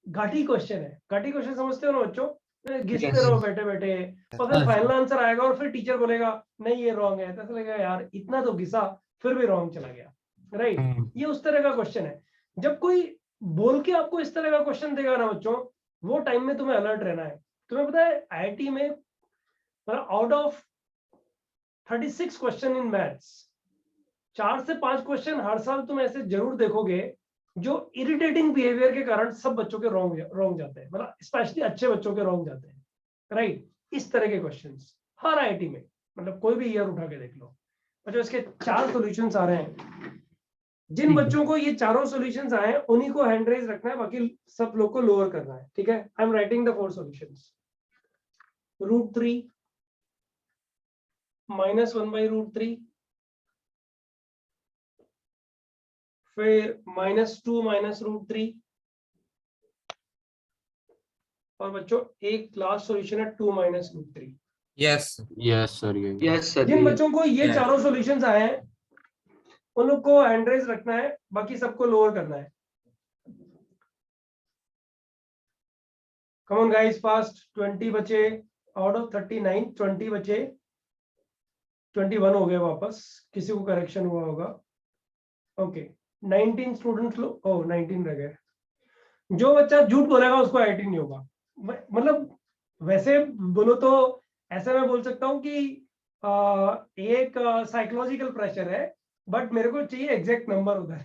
घाटी क्वेश्चन है। घाटी क्वेश्चन समझते हो ना बच्चों, घिसते रहो बैठे बैठे और फिर फाइनल आंसर आएगा और फिर टीचर बोलेगा नहीं ये रॉन्ग है, तो ऐसा लगेगा यार इतना तो घिसा फिर भी रॉन्ग चला गया, राइट। ये उस तरह का क्वेश्चन है। जब कोई बोल के आपको इस तरह का क्वेश्चन देगा ना बच्चों, वो टाइम में तुम्हें अलर्ट रहना है। तुम्हें पता है IIT में मतलब out of 36 question in maths 4 से 5 क्वेश्चन हर साल तुम ऐसे जरूर देखोगे जो इरिटेटिंग बिहेवियर के कारण सब बच्चों के रॉन्ग जाते हैं, मतलब स्पेशली अच्छे बच्चों के रॉन्ग जाते हैं, राइट। इस तरह के क्वेश्चंस हर IIT में, मतलब कोई भी ईयर उठा के देख लो। बच्चों इसके 4 सॉल्यूशंस आ रहे हैं। जिन बच्चों को ये चारों सॉल्यूशंस आए हैं उन्हीं को हैंड रेज रखना है, बाकी सब लोग को लोअर करना है, ठीक है। I am writing the 4 solutions. √3 -1/√3, फिर -2 -√3, और बच्चों एक लास्ट सॉल्यूशन है 2 -√3। Yes yes sir yes sir जिन बच्चों को ये चारों सॉल्यूशंस आए हैं उन लोग को हैंड रेज रखना है, बाकी सबको लोअर करना है। Come on guys fast. 20 बचे आउट ऑफ 39, 20 बचे, 21 हो गए वापस, किसी को करेक्शन हुआ होगा। ओके 19 स्टूडेंट्स लो, 19 रह गए। जो बच्चा झूठ बोलेगा उसको IIT नहीं होगा। मतलब वैसे बोलो तो ऐसा मैं बोल सकता हूँ कि एक साइकोलॉजिकल प्रेशर है, बट मेरे को चाहिए एग्जैक्ट नंबर उधर।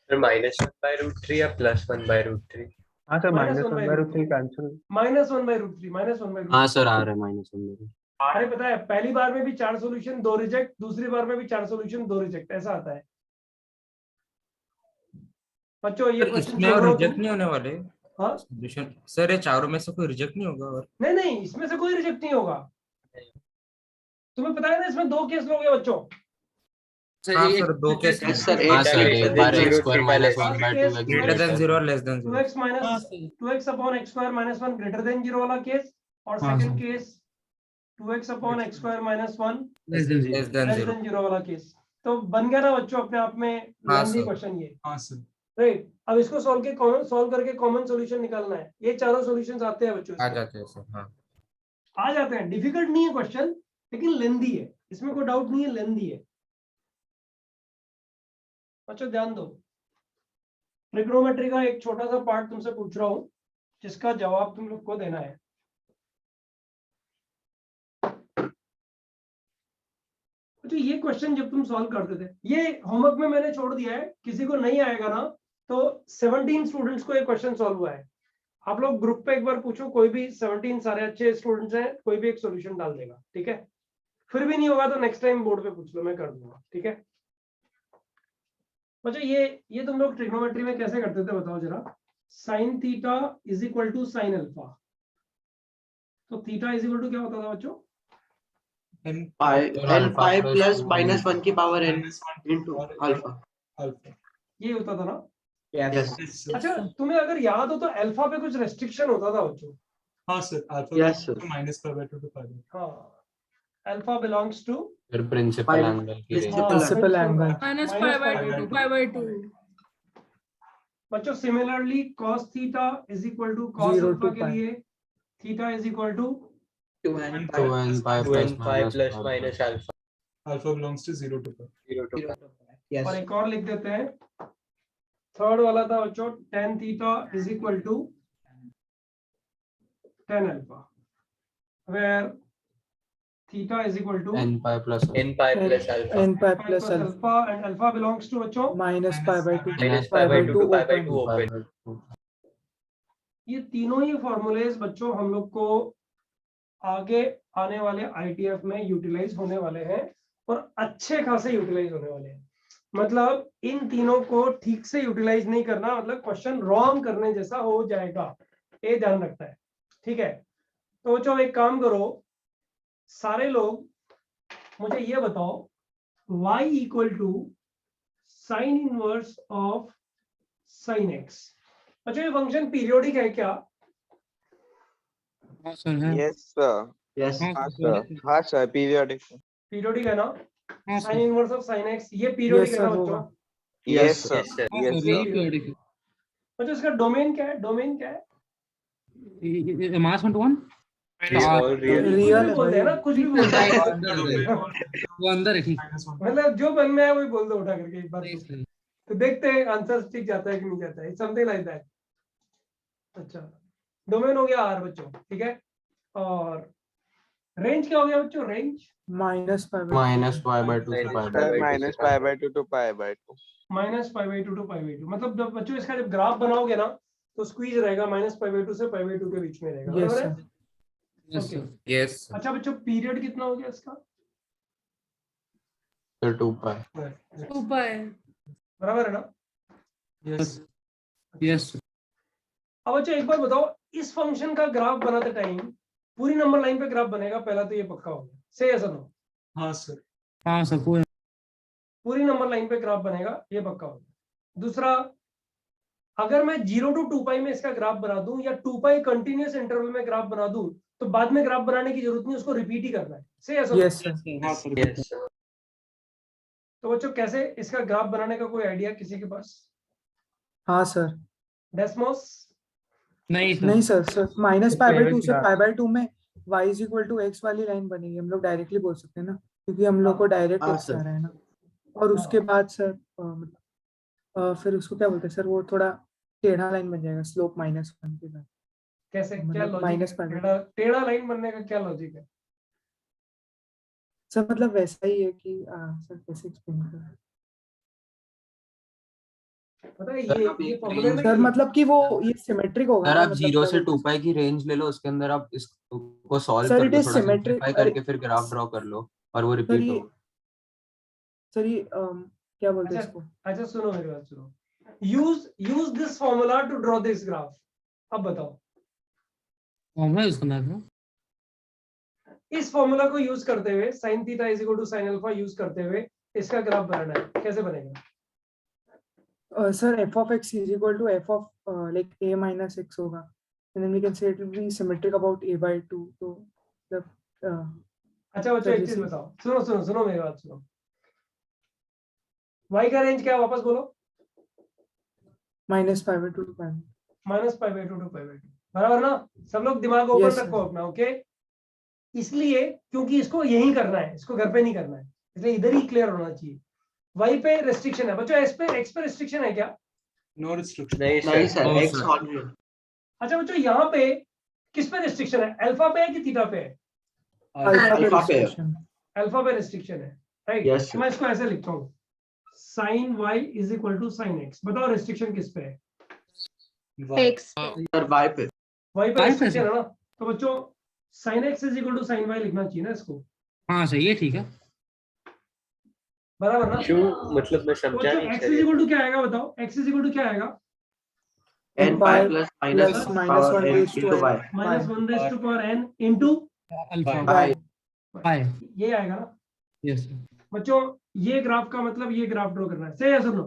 -1/√3 या +1/√3? हाँ सर -1/√3 कैंसिल। -1/√3 हाँ सर आ रहा है -1/√3। अरे पता है पहली बार में भी 4 सॉल्यूशन 2 रिजेक्ट, दूसरी बार में भी 4 सॉल्यूशन 2 रिजेक्ट, ऐसा आता है बच्चों। ये क्वेश्चन इसमें और रिजेक्ट नहीं होने वाले। हाँ सॉल्यूशन सर ये चारों में से कोई रिजेक्ट नहीं होगा? और नहीं इसमें से कोई रिजेक्ट नहीं होगा। तुम्हें पता है ना इसमें 2 केस लोगे बच्चों। हाँ सर 2 केस यस सर हाँ सर एक बार Zero x² theta less -1 by 2x greater than 0 और less than 0। 2x upon x² -1 greater than 0 वाला केस, और second case 2x upon x² -1 less than less 0। than 0 वाला case. तो बन गया ना बच्चों अपने आप में लेंथी सर। क्वेश्चन ये। हाँ सर। राइट, अब इसको सॉल्व करके कॉमन सॉल्यूशन निकालना है। ये चारों सॉल्यूशंस आते हैं बच्चों, आ जाते हैं सर। हाँ आ जाते हैं। डिफिकल्ट नहीं है क्वेश्चन, लेकिन लेंथी है, इसमें कोई डाउट नहीं है, लेंथी है बच्चों। ध्यान दो, ट्रिग्नोमेट्री का एक छोटा सा पार्ट तुमसे पूछ रहा हूं जिसका जवाब तुम लोग को देना है। तो ये क्वेश्चन जब तुम सॉल्व करते थे, ये होमवर्क में मैंने छोड़ दिया है, किसी को नहीं आएगा ना तो 17 स्टूडेंट्स को ये क्वेश्चन सॉल्व हुआ है। आप लोग ग्रुप पे एक बार पूछो, कोई भी 17 सारे अच्छे स्टूडेंट्स हैं, कोई भी एक सॉल्यूशन डाल देगा, ठीक है। फिर भी नहीं होगा तो नेक्स्ट टाइम बोर्ड पे पूछ लो, मैं कर दूंगा, ठीक है। बच्चों ये तुम लोग ट्रिग्नोमेट्री में कैसे करते थे बताओ जरा। sin theta is equal to sin alpha. तो थीटा इज इक्वल टू क्या होता था बच्चों? n pi plus -1 की पावर n into अल्फा। ये होता था ना। यस अच्छा तुम्हें अगर याद हो तो अल्फा पे कुछ रेस्ट्रिक्शन होता था बच्चों। हाँ सर यस सर -π/2 to π/2। हाँ, अल्फा बिलोंग्स टू फिर प्रिंसिपल एंगल की रेंज। Principal angle -π/2 π/2 बच्चों similarly cos theta is equal to cos 0 alpha to के pi। लिए theta is equal to 2n pi 2n pi plus plus -α। minus alpha. alpha belongs to 0 to pi। 0 to pi. Yes. और एक और लिख देते हैं, third वाला था बच्चों tan theta is equal to tan alpha, where theta is equal to n pi plus n pi plus alpha. n pi plus alpha alpha and alpha belongs to बच्चों minus π/2 Minus π/2 π/2 to open। π/2 open. ये तीनों ही formulas बच्चों हम लोग को आगे आने वाले ITF में यूटिलाइज होने वाले हैं और अच्छे खासे यूटिलाइज होने वाले हैं। मतलब इन तीनों को ठीक से यूटिलाइज नहीं करना मतलब क्वेश्चन रॉन्ग करने जैसा हो जाएगा, ये ध्यान रखता है, ठीक है। तो बच्चों एक काम करो, सारे लोग मुझे ये बताओ y equal to sine inverse of sine x। अच्छा ये फंक्शन पीरियोडिक है क्या? यस सर यस हाँ सर पीरियोडिक पीरियोडिक है ना? Sine inverse of sine x ये पीरियोडिक Yes, है ना sir, बच्चों? होगा। यस सर यस सर बच्चों इसका डोमेन क्या है? डोमेन क्या है? मास 1 All real. कुछ रियल भी है बोलते हैं ना, भाई। कुछ भी बोलते हैं। वो अंदर है ठीक। मतलब जो मन में है वही बोल दो उठा करके एक बार तो देखते हैं आंसर ठीक जाता है कि नहीं जाता है, समथिंग लाइक दैट। अच्छा, डोमेन हो गया आर बच्चों, ठीक है। और रेंज क्या हो गया बच्चों? Range minus pi minus pi by 2 से pi by minus pi by 2 to pi by 2। Minus pi by 2 to pi by 2, मतलब जब बच्चों इसका जब ग्राफ बनाओगे ना तो स्क्वीज रहेगा माइनस पाई बाई 2 से पाई बाई 2 के बीच में रहेगा, यस बराबर है? सर। ओके। यस अच्छा बच्चों पीरियड कितना हो गया इसका? तो 2 पाई। बराबर है ना? यस यस अब बच्चों एक बार बताओ, इस फंक्शन का ग्राफ बनाते टाइम पूरी नंबर लाइन पे ग्राफ बनेगा, पहला तो ये पक्का हो गया, सही है सर? हाँ सर कोई पूरी नंबर लाइन पे ग्राफ बनेगा, ये पक्का हो गया। दूसरा, अगर मैं 0 टू 2 पाई में इसका ग्राफ बना दूं या 2 पाई कंटिन्यूअस इंटरवल में ग्राफ बना दूं तो बाद में ग्राफ बनाने की जरूरत नहीं, उसको रिपीट ही करना है, सही है सर? Yes sir. हाँ सर यस तो बच्चों कैसे इसका ग्राफ बनाने का कोई आइडिया किसी के पास? हाँ सर। डेस्मोस? नहीं sir, sir minus pi by 2 से पाई बाय 2 में y is equal to x वाली लाइन बनेगी, हम लोग डायरेक्टली बोल सकते हैं ना, क्योंकि हम लोग को डायरेक्ट हाँ, x सर। आ रहा है ना। और उसके बाद सर फिर उसको क्या बोलते हैं सर, वो थोड़ा टेढ़ा लाइन बन जाएगा, स्लोप -1 के बाद। कैसे, क्या मतलब लॉजिक माइनस है? पाई बाय टेढ़ा टेढ़ा लाइन बनने का क्या लॉजिक है? सर, मतलब वैसा ही है कि सर कैसे एक्सप्लेन करें पता है सर, आप ये एक फॉर्मूले में सर, मतलब कि वो ये सिमेट्रिक होगा सर ना, आप मतलब 0 क्या से बोलते 2 हैं पाई की रेंज ले लो, उसके अंदर आप इसको सॉल्व सर, कर इट लो, इज थोड़ा सिमेट्रिक। सिंपलीफाई करके फिर ग्राफ ड्रॉ कर लो और वो सर रिपीट ये होगा। सर ये क्या बोलते हैं अच्छा इसको? अच्छा सुनो मेरी बात सुनो, use this formula to draw this graph. अब बताओ, इस फॉर्मूला को यूज करते हुए sin theta is equal to sin alpha use करते हुए इसका ग्राफ बनाना है, कैसे बनेगा? Sir f of x is equal to f of like a minus x होगा, and then we can say it will be symmetric about a by 2, तो मतलब अच्छा बच्चों एक चीज बताओ, सुनो सुनो सुनो मेरी बात सुनो, y का रेंज क्या है वापस बोलो? Minus pi by 2 to pi. Minus pi by 2 to pi by 2, बराबर ना? सब लोग दिमाग ओपन Yes, रखो अपना, ओके? इसलिए क्योंकि इसको यही करना है, इसको घर पे नहीं करना है, इसलिए इधर ही क्लियर होना चाहिए। y पे रेस्ट्रिक्शन है बच्चों, x पे रेस्ट्रिक्शन है क्या? नहीं नहीं सर सर, x ऑन है। अच्छा बच्चों यहाँ पे किस पे रेस्ट्रिक्शन है? अल्फा पे है कि थीटा पे है? अल्फा पे है। restriction। अल्फा पे रेस्ट्रिक्शन है, राइट? Yes, sir. मैं इसको ऐसे लिखता हूँ, sin y is equal to sin x। बताओ रेस्ट्रिक्शन किस पे है? सर y पे। y पे रेस्ट्रिक्शन है ना, तो बच्चों sin x is equal to sin y लिखना चाहिए ना इसको, हाँ सही है, ठीक है। बराबर ना? क्यों, मतलब मैं समझा बच्चों नहीं x इज इक्वल टू क्या आएगा बताओ? x इज इक्वल टू क्या आएगा? n pi plus minus plus 1 minus power 1 n raised to into y. n minus 1 raise to power n into alpha y. Pi. ये आएगा ना यस बच्चों? ये ग्राफ का मतलब ये ग्राफ ड्रॉ करना है, सही है सुनो?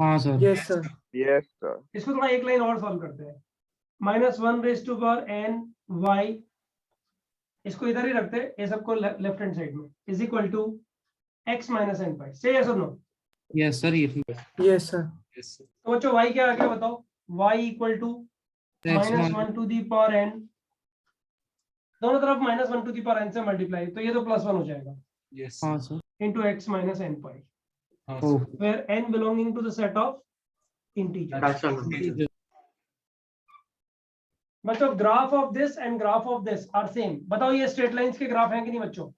हाँ सर। Yes sir. Yes sir. इसको थोड़ा एक लाइन और सॉल्व करते हैं, minus 1 raise to power n y, इसको इधर ही रखते हैं, ये सबको लेफ्ट हैंड साइड में, is equal to x minus n pi, सही है सुनो? यस सर, ये ठीक है। Yes sir. तो बच्चों y क्या आ गया बताओ? y equal to minus 1 to the power n, दोनों तरफ minus 1 to the power n से मल्टीप्लाई, तो ये तो प्लस 1 हो जाएगा, हाँ sir. Into x minus n pi, oh where n belonging to the set of integers. Natural number. बच्चों graph of this and graph of this are same. बताओ ये स्ट्रेट लाइंस के ग्राफ हैं कि नहीं बच्चों?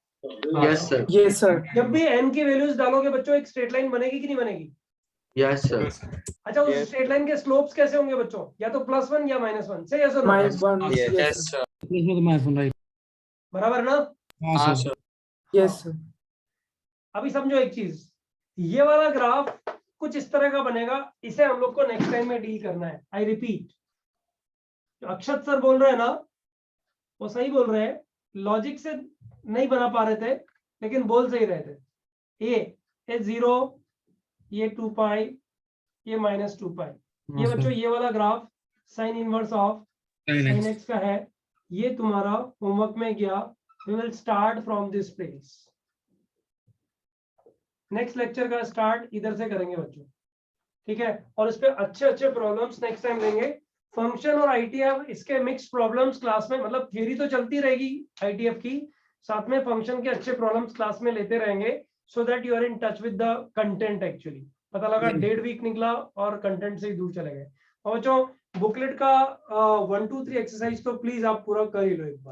Yes sir. Yes sir. जब भी n की वैल्यूज डालोगे बच्चों एक स्ट्रेट लाइन बनेगी कि नहीं बनेगी? Yes sir. अच्छा उस स्ट्रेट लाइन के स्लोप्स कैसे होंगे बच्चों? या तो +1 या -1, सही है सर? -1 yes sir. इसमें तो मैं सुन रही। बराबर ना? हाँ सर। Yes sir. अभी समझो एक चीज, ये वाला ग्राफ कुछ इस तरह का बनेगा, इसे हम लोग को नेक्स्ट टाइम में डील करना है। आई रिपीट, जो अक्षत सर बोल रहे हैं ना वो सही बोल रहे हैं, लॉजिक से नहीं बना पा रहे थे लेकिन बोल सही रहे थे। ये 0, ये 2 पाई, ये -2 पाई, ये बच्चों ये वाला graph sine inverse of sin x का है, ये तुम्हारा होमवर्क में गया। We will start from this place, next lecture का स्टार्ट इधर से करेंगे बच्चों, ठीक है, और इस पे अच्छे अच्छे प्रॉब्लम्स नेक्स्ट टाइम लेंगे। फंक्शन और आईटीएफ इसके मिक्स प्रॉब्लम्स क्लास में, मतलब थियरी तो चलती रहेगी आईटीएफ की, साथ में फंक्शन के अच्छे प्रॉब्लम्स क्लास में लेते रहेंगे, so that you are in touch with the content. Actually पता लगा 1.5 वीक निकला और कंटेंट से ही दूर चले गए। और बच्चों बुकलेट का 1 2 3 एक्सरसाइज तो प्लीज आप पूरा कर ही लो एक बार।